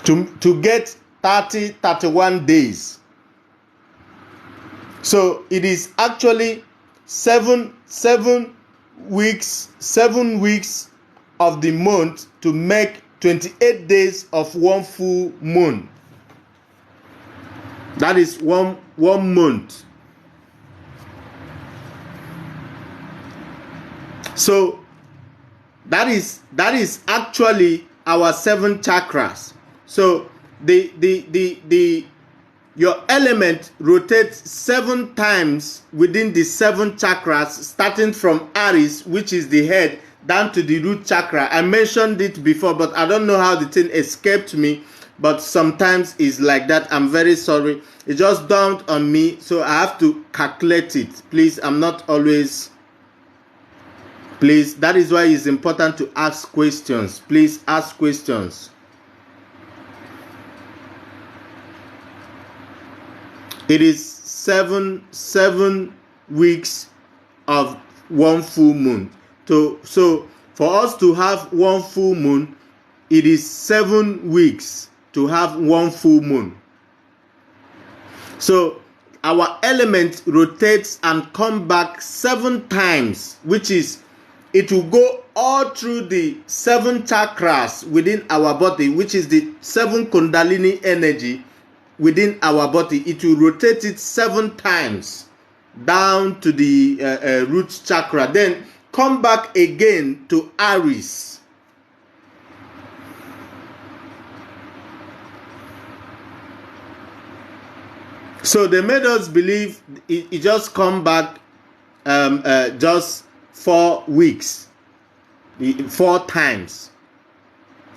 [SPEAKER 1] to get 31 days. So it is actually 7 weeks of the month to make 28 days of 1 full moon. That is one month. So that is actually our 7 chakras. So your element rotates 7 times within the 7 chakras, starting from Aries, which is the head, down to the root chakra. I mentioned it before, but I don't know how the thing escaped me. But sometimes it's like that. I'm very sorry. It just dawned on me, so I have to calculate it. Please, I'm not always. Please, that is why it's important to ask questions. Please ask questions. It is 7 weeks of 1 full moon. So for us to have 1 full moon, it is 7 weeks to have 1 full moon. So our element rotates and come back 7 times, which is, it will go all through the 7 chakras within our body, which is the 7 Kundalini energy within our body. It will rotate it 7 times down to the root chakra, then come back again to Aries. So they made us believe it just come back just 4 weeks, 4 times.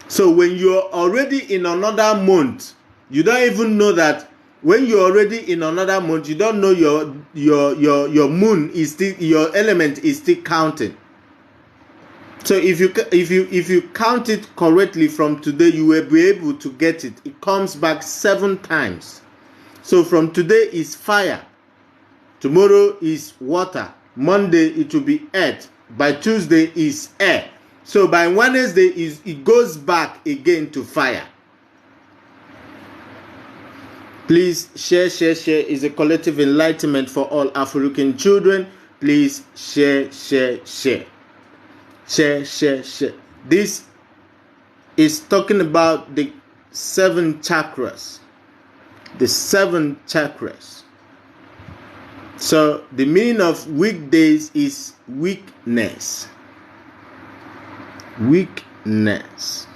[SPEAKER 1] So when you're already in another month, you don't even know that. When you're already in another month, you don't know your moon is still, your element is still counting. So if you count it correctly from today, you will be able to get it. It comes back 7 times. So from today is fire, tomorrow is water, Monday it will be earth, by Tuesday is air. So by Wednesday it goes back again to fire. Please share. Is a collective enlightenment for all African children. Please share. This is talking about the 7 chakras. The 7 chakras. So the meaning of weekdays is weakness. Weakness.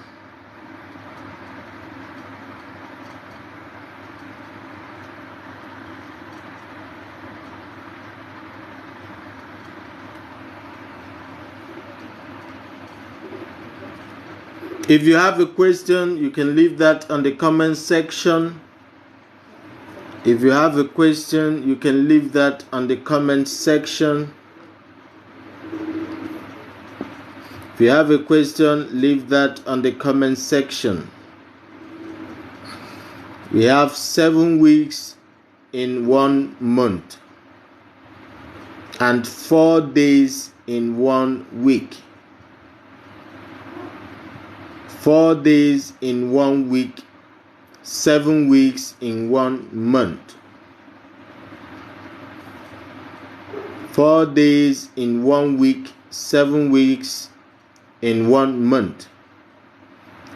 [SPEAKER 1] If you have a question, you can leave that on the comment section. If you have a question, you can leave that on the comment section. If you have a question, leave that on the comment section. We have 7 weeks in 1 month and 4 days in 1 week. 4 days in 1 week, 7 weeks in 1 month. 4 days in 1 week, 7 weeks in 1 month.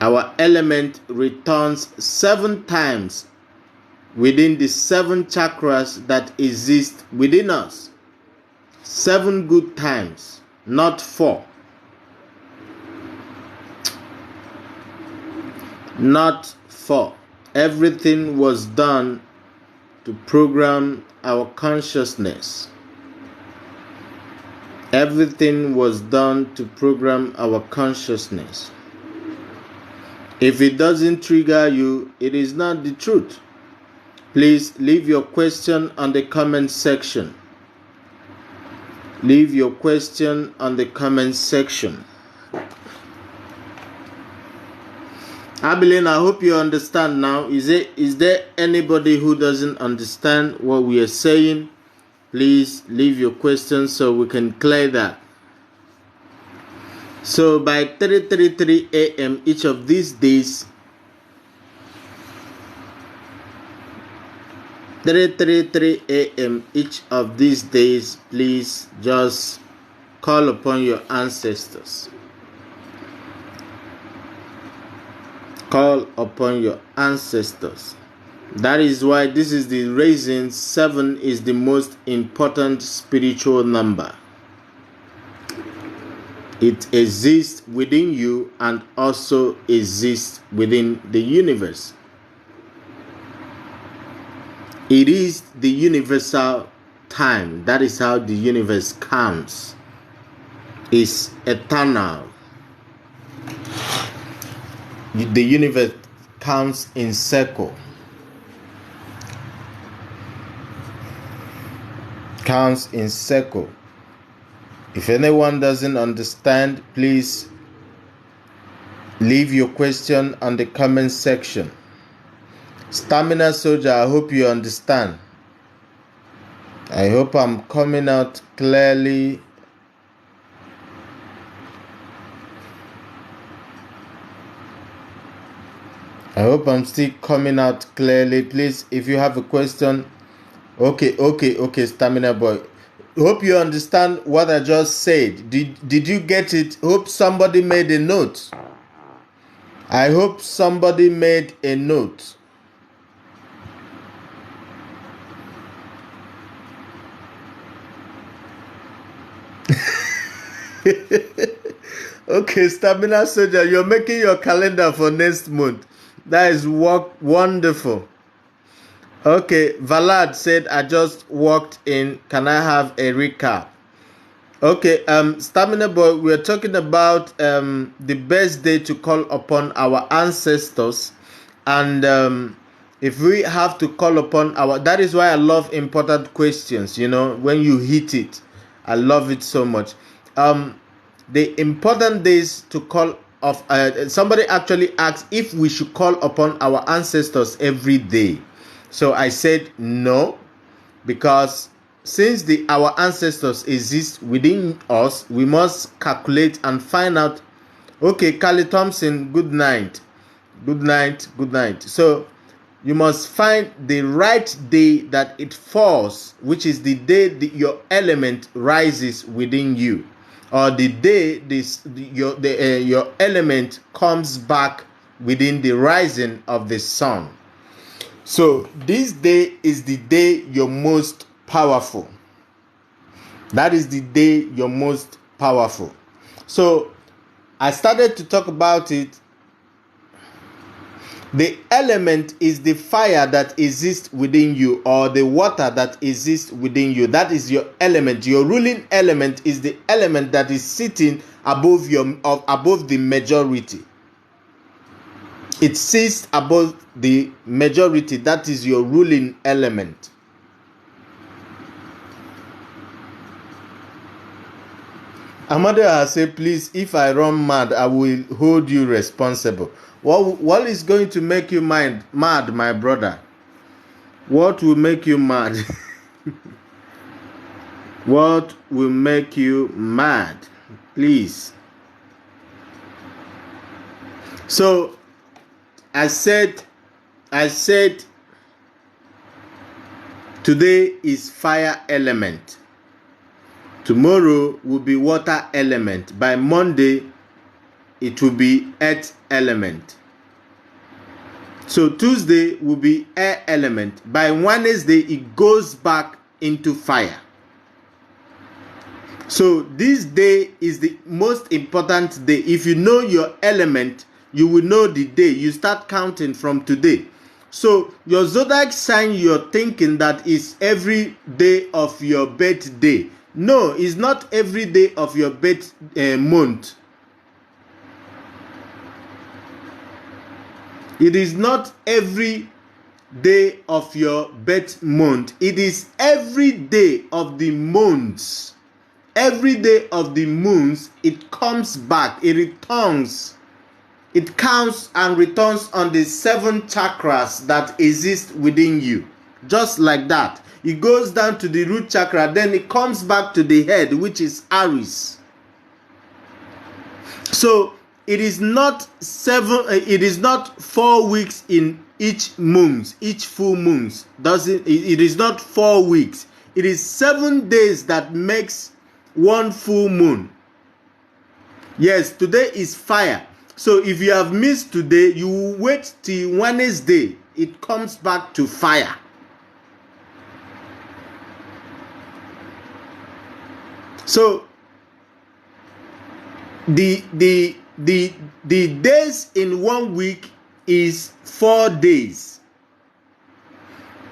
[SPEAKER 1] Our element returns 7 times within the 7 chakras that exist within us. 7 good times, not 4. Not 4. Everything was done to program our consciousness. Everything was done to program our consciousness. If it doesn't trigger you, it is not the truth. Please leave your question on the comment section. Leave your question on the comment section. Abilene, I hope you understand now. Is there anybody who doesn't understand what we are saying? Please leave your questions so we can clear that. So by 3:33 a.m. each of these days, 3:33 a.m. each of these days, please just call upon your ancestors. Call upon your ancestors. That is why this is the reason 7 is the most important spiritual number. It exists within you and also exists within the universe. It is the universal time. That is how the universe counts. It's eternal. The universe counts in circle. Counts in circle. If anyone doesn't understand, please leave your question on the comment section. Stamina Soldier, I hope you understand. I hope I'm coming out clearly. I hope I'm still coming out clearly. Please, if you have a question. Okay, Stamina Boy. Hope you understand what I just said. Did you get it? Hope somebody made a note. I hope somebody made a note. Okay, Stamina Soldier, you're making your calendar for next month. That is wonderful. Okay, Valad said, I just walked in. Can I have a recap? Okay, Stamina Boy, we're talking about the best day to call upon our ancestors. And if we have to call upon that is why I love important questions, when you hit it. I love it so much. The important days to call of somebody actually asked if we should call upon our ancestors every day. So I said no, because since our ancestors exist within us, we must calculate and find out. Okay, Carly Thompson, good night. So you must find the right day that it falls, which is the day your element rises within you, or the day your element comes back within the rising of the sun. So this day is the day you're most powerful. That is the day you're most powerful. So I started to talk about it. The element is the fire that exists within you, or the water that exists within you. That is your element. Your ruling element is the element that is sitting above the majority. It sits above the majority. That is your ruling element. Amado has said, please, if I run mad, I will hold you responsible. What is going to make you mad, my brother? What will make you mad? What will make you mad? Please. So, I said, today is fire element. Tomorrow will be water element. By Monday, it will be earth element. So Tuesday will be air element. By Wednesday, it goes back into fire. So this day is the most important day. If you know your element, you will know the day. You start counting from today. So your zodiac sign, you're thinking that is every day of your birthday. No, it's not every day of your birth month. It is not every day of your birth month. It is every day of the months. Every day of the months, it comes back. It returns. It counts and returns on the 7 chakras that exist within you. Just like that. It goes down to the root chakra, then it comes back to the head, which is Aries. So it is not 4 weeks in each month, each full month. It is not 4 weeks. It is 7 days that makes one full moon. Yes, today is fire. So if you have missed today, you will wait till Wednesday. It comes back to fire. So the days in 1 week is 4 days.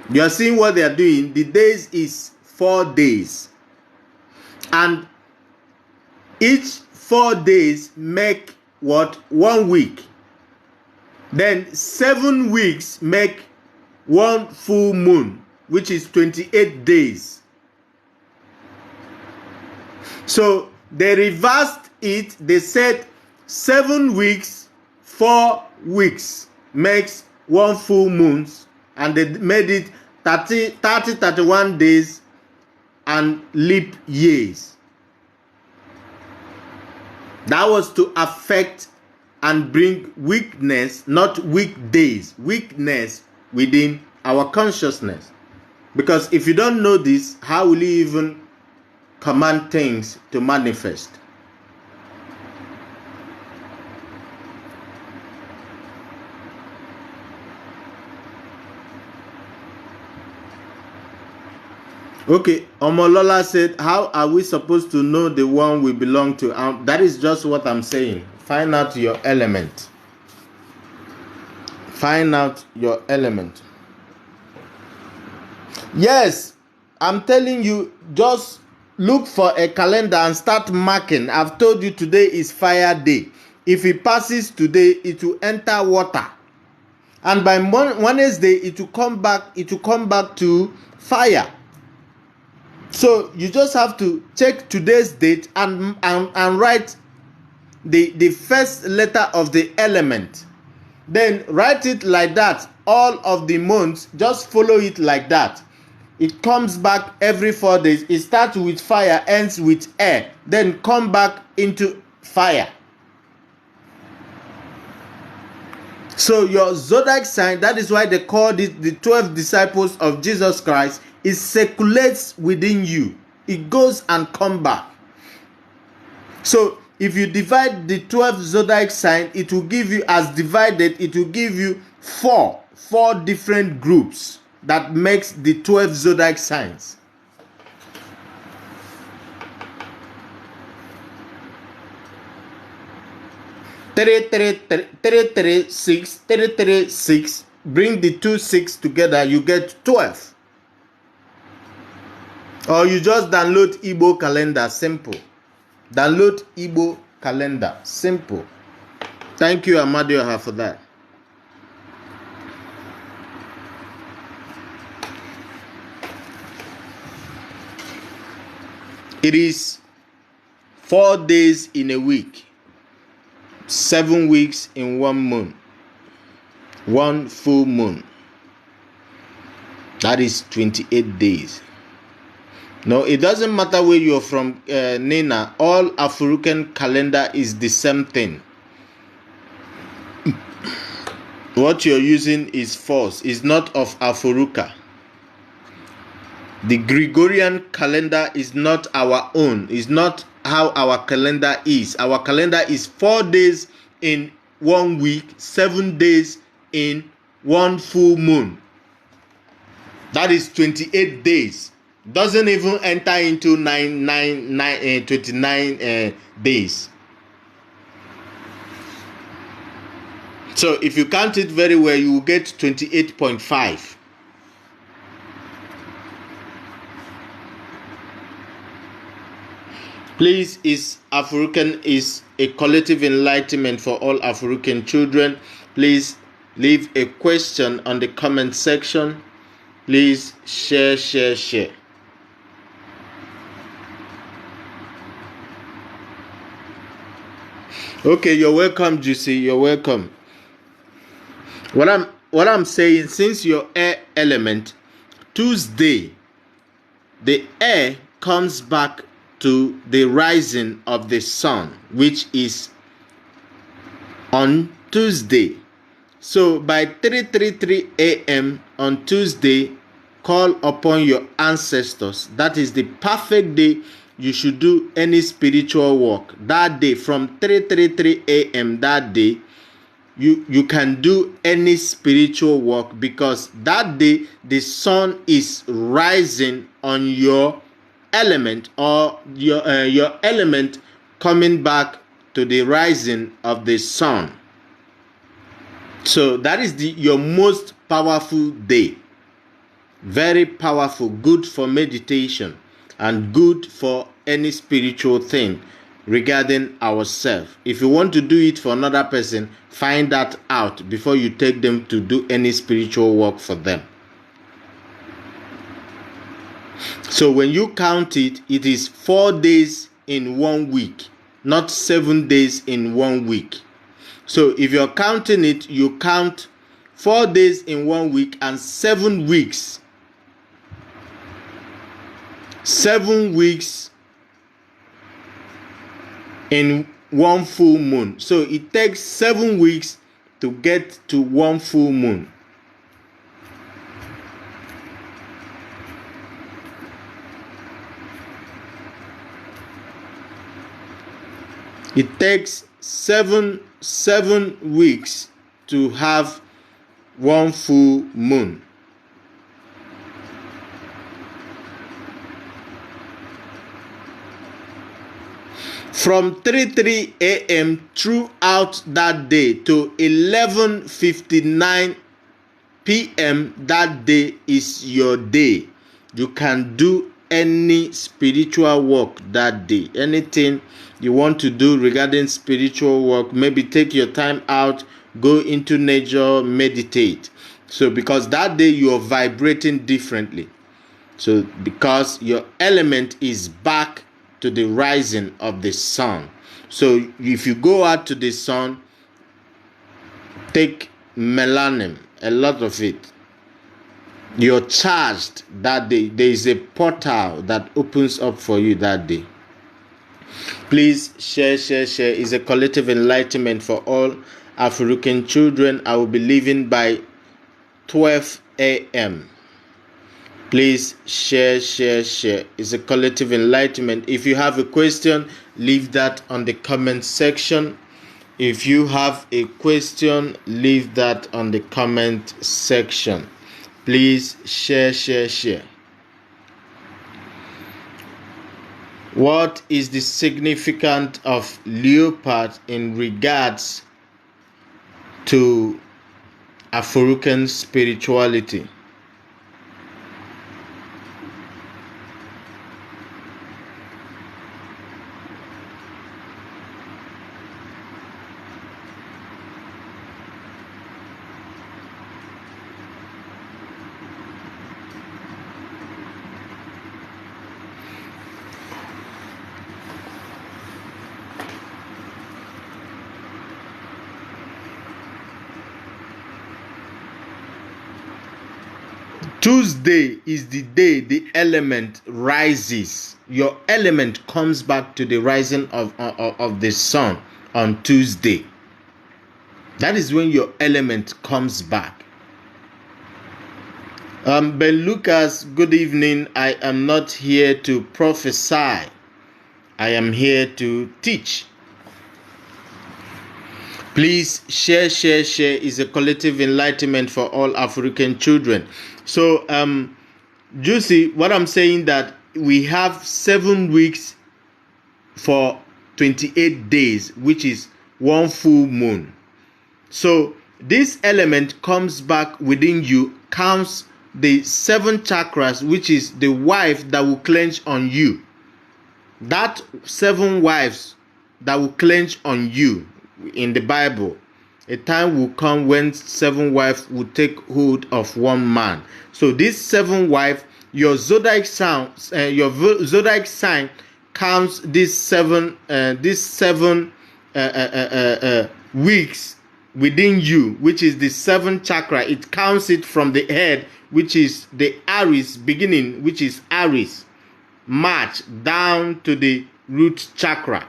[SPEAKER 1] You are seeing what they are doing. The days is 4 days. And each 4 days make what? 1 week. Then 7 weeks make one full moon, which is 28 days. So they reversed it. They said 7 weeks, 4 weeks makes one full moon, and they made it 31 days and leap years. That was to affect and bring weakness, not weekdays, weakness within our consciousness. Because if you don't know this, how will you even command things to manifest? Okay, Omolola said, how are we supposed to know the one we belong to? That is just what I'm saying. Find out your element. Find out your element. Yes, I'm telling you, just look for a calendar and start marking. I've told you today is fire day. If it passes today, it will enter water. And by Wednesday, it will come back to fire. So you just have to check today's date and write the first letter of the element. Then write it like that. All of the months, just follow it like that. It comes back every 4 days. It starts with fire, ends with air, then come back into fire. So your zodiac sign, that is why they call it the 12 disciples of Jesus Christ. It circulates within you. It goes and comes back. So if you divide the 12 zodiac sign, it will give you, as divided, it will give you four different groups that makes the 12 zodiac signs. Three, 6. Bring the 2 6 together, you get 12. Or you just download Igbo calendar, simple. Download Igbo calendar, simple. Thank you, Amadioha, for that. It is 4 days in a week, 7 weeks in 1 moon, 1 full moon. That is 28 days. No, it doesn't matter where you're from, Nina. All African calendar is the same thing. What you're using is false. It's not of Afuruka. The Gregorian calendar is not our own. It's not how our calendar is. Our calendar is 4 days in 1 week, 7 days in 1 full moon. That is 28 days. Doesn't even enter into 29 days. So if you count it very well, you will get 28.5. Please, African is a collective enlightenment for all African children. Please leave a question on the comment section. Please share. Okay, you're welcome, Juicy. You're welcome. What I'm saying, since your air element, Tuesday, the air comes back to the rising of the sun, which is on Tuesday. So by 3:33 a.m. on Tuesday, call upon your ancestors. That is the perfect day you should do any spiritual work. That day, from 3:33 a.m. that day, you can do any spiritual work, because that day the sun is rising on your element, or your element coming back to the rising of the sun. So that is your most powerful day. Very powerful, good for meditation and good for any spiritual thing regarding ourselves. If you want to do it for another person, find that out before you take them to do any spiritual work for them. So when you count it, it is 4 days in 1 week, not 7 days in 1 week. So if you're counting it, you count 4 days in 1 week and 7 weeks. 7 weeks in 1 full moon. So it takes 7 weeks to get to 1 full moon. It takes seven weeks to have 1 full moon. From 3:03 a.m. throughout that day to 11:59 p.m. that day is your day. You can do any spiritual work that day. Anything you want to do regarding spiritual work, maybe take your time out, go into nature, meditate. So because that day you are vibrating differently. So because your element is back to the rising of the sun. So if you go out to the sun, take melanin, a lot of it. You're charged that day. There is a portal that opens up for you that day. Please share. It's a collective enlightenment for all African children. I will be leaving by 12 a.m. Please share. It's a collective enlightenment. If you have a question, leave that on the comment section. If you have a question, leave that on the comment section. Please share. What is the significance of leopard in regards to African spirituality? Tuesday is the day the element rises. Your element comes back to the rising of the sun on Tuesday. That is when your element comes back. Ben Lucas, good evening. I am not here to prophesy. I am here to teach. Please share. Is a collective enlightenment for all African children. So, Juicy, what I'm saying that we have 7 weeks for 28 days, which is one full moon. So this element comes back within you, counts the 7 chakras, which is the wife that will clench on you. That 7 wives that will clench on you in the Bible. A time will come when 7 wives will take hold of one man. So this 7 wives, your zodiac sign, counts these 7 weeks within you, which is the 7th chakra. It counts it from the head, which is the Aries beginning, which is Aries, March down to the root chakra.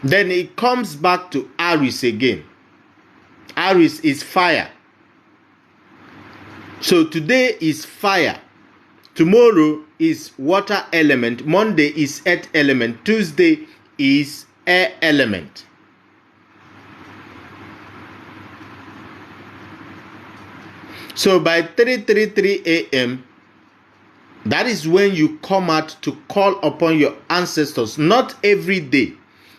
[SPEAKER 1] Then it comes back to Aries again. Aries is fire. So today is fire. Tomorrow is water element. Monday is earth element. Tuesday is air element. So by 3:33 a.m., that is when you come out to call upon your ancestors, not every day.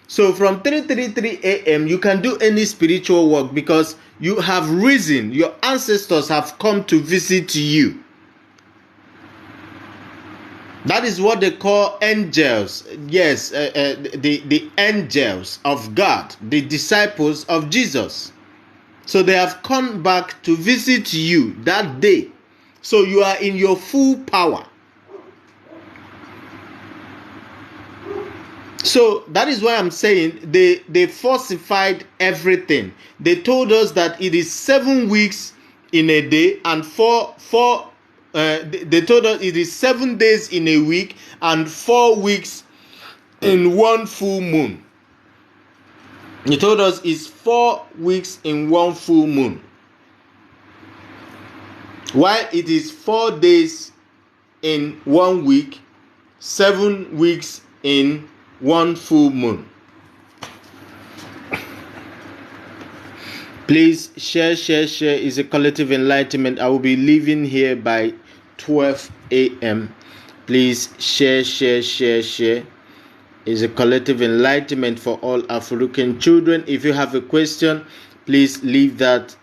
[SPEAKER 1] So from 3:33 a.m., you can do any spiritual work because you have risen. Your ancestors have come to visit you. That is what they call angels. Yes, the angels of God, the disciples of Jesus. So they have come back to visit you that day. So you are in your full power. So that is why I'm saying they falsified everything. They told us that it is 7 weeks in a day and they told us it is 7 days in a week and 4 weeks in one full moon. They told us it's 4 weeks in one full moon. While it is 4 days in 1 week, 7 weeks in one full moon. Please share. Is a collective enlightenment. I will be leaving here by 12 a.m. Please share. Is a collective enlightenment for all African children. If you have a question, please leave that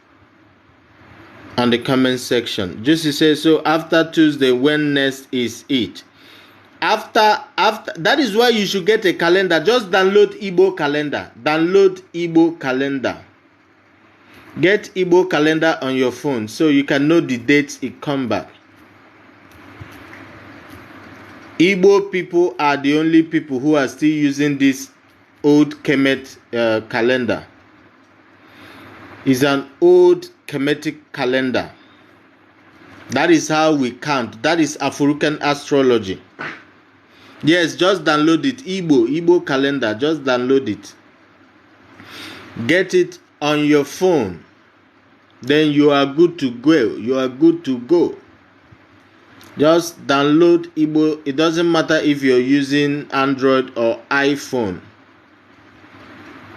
[SPEAKER 1] on the comment section. Just to say, so after Tuesday, when next is it? After that is why you should get a calendar. Just download Igbo calendar. Get Igbo calendar on your phone so you can know the dates it come back. Igbo people are the only people who are still using this old Kemet calendar. It's an old Kemetic calendar. That is how we count. That is African astrology. Yes, just download it. Igbo calendar. Just download it. Get it on your phone. Then you are good to go. Just download Igbo. It doesn't matter if you're using Android or iPhone.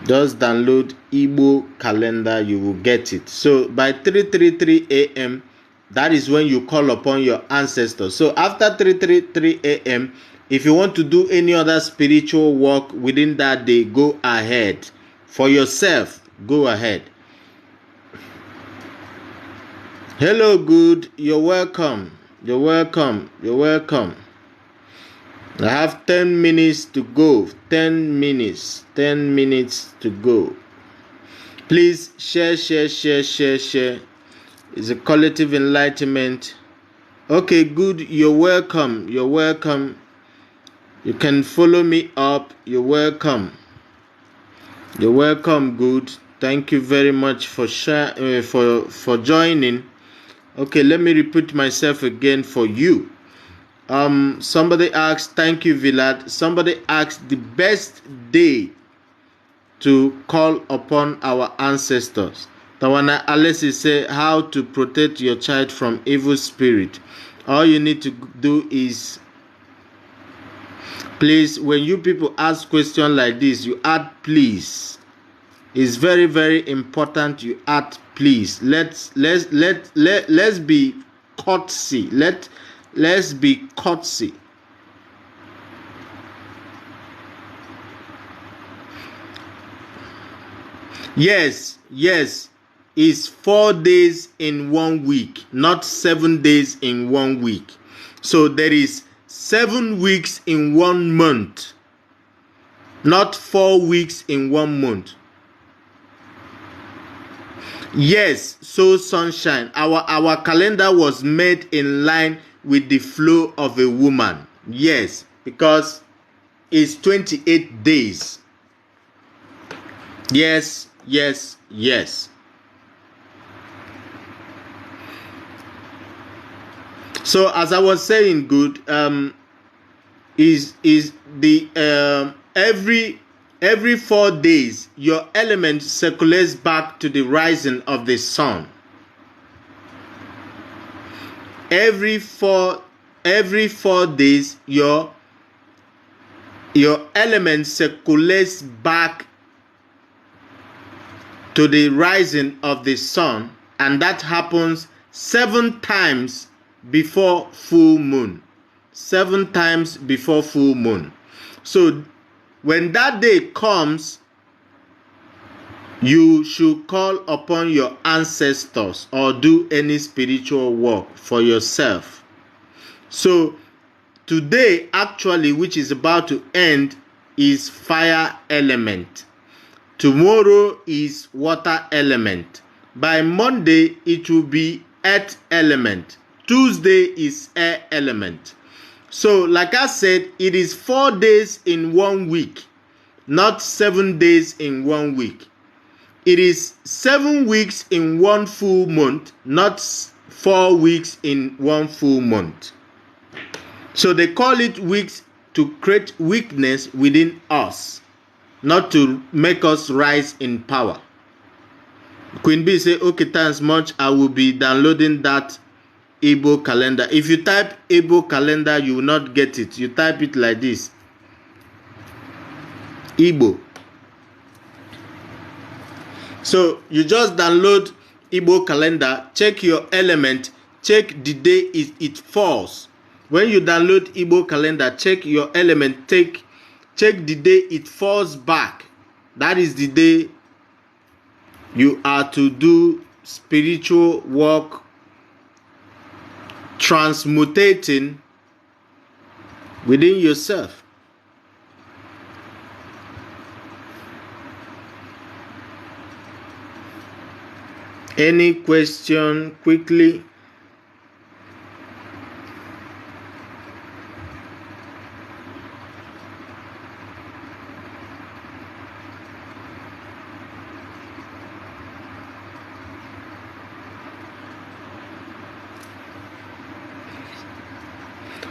[SPEAKER 1] Just download Igbo calendar. You will get it. So by 3:33 a.m., that is when you call upon your ancestors. So after 3:33 a.m., if you want to do any other spiritual work within that day, go ahead. For yourself, go ahead. Hello, good. You're welcome. I have 10 minutes to go. 10 minutes to go. Please share. It's a collective enlightenment. Okay, good. You're welcome. You can follow me up. You're welcome. Good. Thank you very much for joining. Okay, let me repeat myself again for you. Somebody asked, thank you, Vilad. Somebody asked the best day to call upon our ancestors. Tawana Alessi say how to protect your child from evil spirit. All you need to do is, please, when you people ask questions like this, you add please. It's very, very important you add please. Let's be courtesy. Let's be courtesy. Yes, it's 4 days in 1 week, not 7 days in 1 week. So there is 7 weeks in 1 month, not 4 weeks in 1 month. Yes, so sunshine. Our calendar was made in line with the flow of a woman. Yes, because it's 28 days. Yes. So as I was saying, good, is the every 4 days your element circulates back to the rising of the sun. Every four days your element circulates back to the rising of the sun, and that happens 7 times before full moon. 7 times before full moon. So when that day comes, you should call upon your ancestors or do any spiritual work for yourself. So today, actually, which is about to end, is fire element. Tomorrow is water element. By Monday, it will be earth element. Tuesday is air element. So, like I said, it is 4 days in 1 week, not 7 days in 1 week. It is 7 weeks in 1 full month, not 4 weeks in 1 full month. So they call it weeks to create weakness within us, not to make us rise in power. Queen B say, okay, thanks much. I will be downloading that Igbo calendar. If you type Igbo calendar, you will not get it. You type it like this. Igbo. So you just download Igbo calendar, check your element, check the day it falls. When you download Igbo calendar, check your element, check the day it falls back. That is the day you are to do spiritual work, transmutating within yourself. Any question quickly?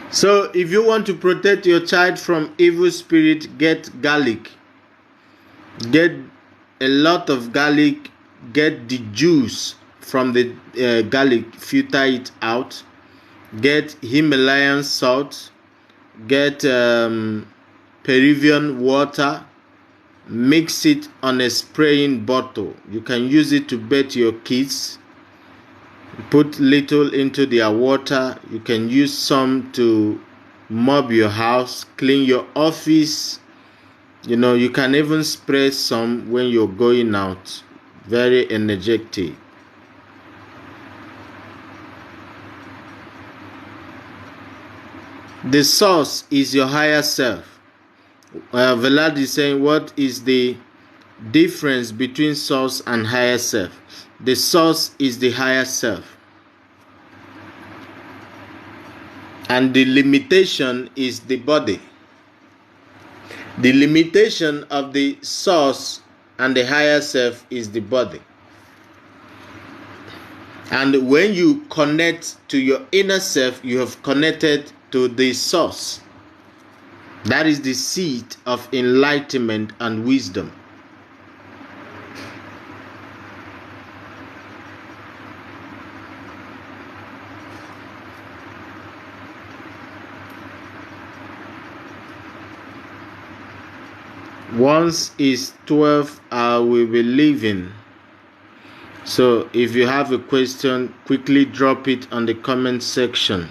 [SPEAKER 1] So if you want to protect your child from evil spirit, get garlic. Get a lot of garlic. Get the juice from the garlic, filter it out. Get Himalayan salt. Get Peruvian water. Mix it on a spraying bottle. You can use it to bathe your kids. Put little into their water. You can use some to mop your house, clean your office. You can even spray some when you're going out. Very energetic. The source is your higher self. Velad is saying, what is the difference between source and higher self? The source is the higher self. And the limitation is the body. The limitation of the source and the higher self is the body. And when you connect to your inner self, you have connected to the source. That is the seat of enlightenment and wisdom. Once it's 12, I will be leaving. So if you have a question, quickly drop it on the comment section.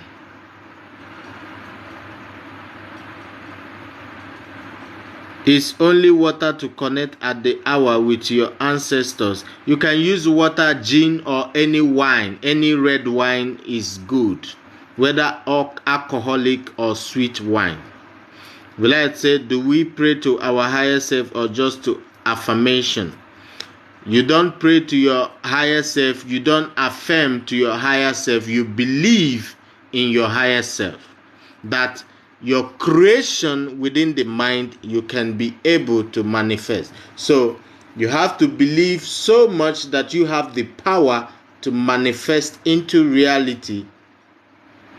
[SPEAKER 1] It's only water to connect at the hour with your ancestors. You can use water, gin, or any wine. Any red wine is good, whether alcoholic or sweet wine. Will I say, do we pray to our higher self or just to affirmation? You don't pray to your higher self. You don't affirm to your higher self. You believe in your higher self. That your creation within the mind, you can be able to manifest. So you have to believe so much that you have the power to manifest into reality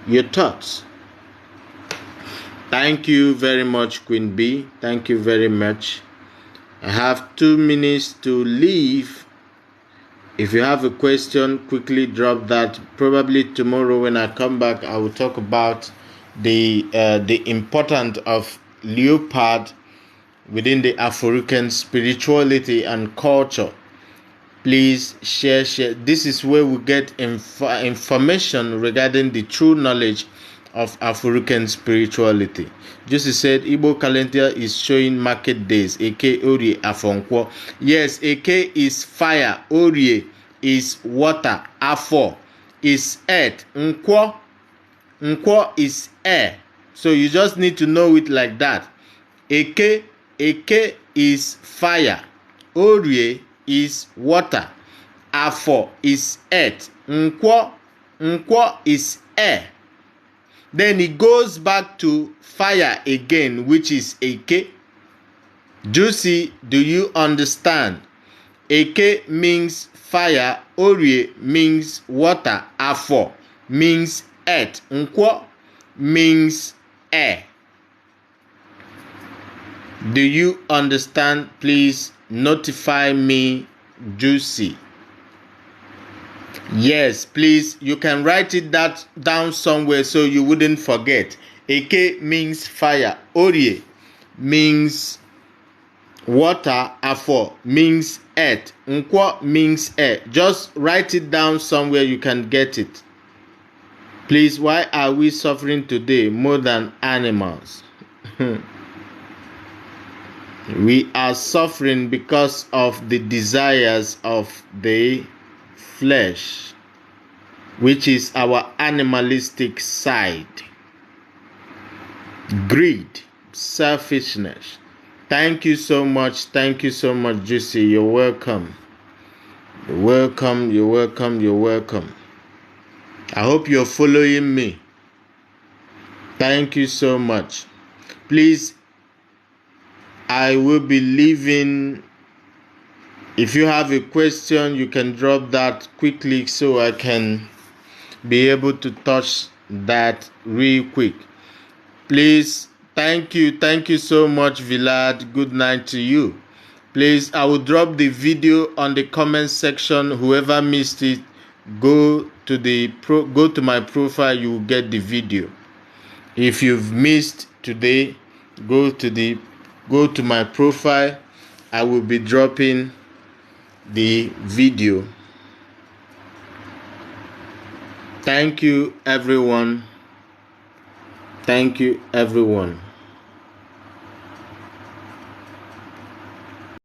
[SPEAKER 1] your thoughts. Thank you very much, Queen B. Thank you very much. I have 2 minutes to leave. If you have a question, quickly drop that. Probably tomorrow when I come back, I will talk about the importance of leopard within the African spirituality and culture. Please share. This is where we get information regarding the true knowledge of African spirituality. Just said Igbo calendar is showing market days. Eke Orie Afonkwo. Yes, Eke is fire. Orie is water. Afo is earth. Nkwo is air. So you just need to know it like that. Eke is fire. Orie is water. Afo is earth. Nkwo is air. Then it goes back to fire again, which is Eke. Juicy, do you understand? Eke means fire, Orie means water, Afo means earth, Nkwo means air. Do you understand? Please notify me, Juicy. Yes, please, you can write it down somewhere so you wouldn't forget. Eke means fire, Orie means water, Afo means earth, Nkwo means air. Just write it down somewhere you can get it. Please, why are we suffering today more than animals? We are suffering because of the desires of the flesh, which is our animalistic side. Greed, selfishness. Thank you so much. Thank you so much, Juicy. You're welcome. You're welcome. You're welcome. You're welcome. I hope you're following me. Thank you so much. Please, I will be leaving. If you have a question, you can drop that quickly so I can be able to touch that real quick. Please, thank you. Thank you so much, Vilad. Good night to you. Please, I will drop the video on the comment section. Whoever missed it, go to my profile, you will get the video. If you've missed today, go to my profile. I will be dropping the video. Thank you, everyone. Thank you, everyone.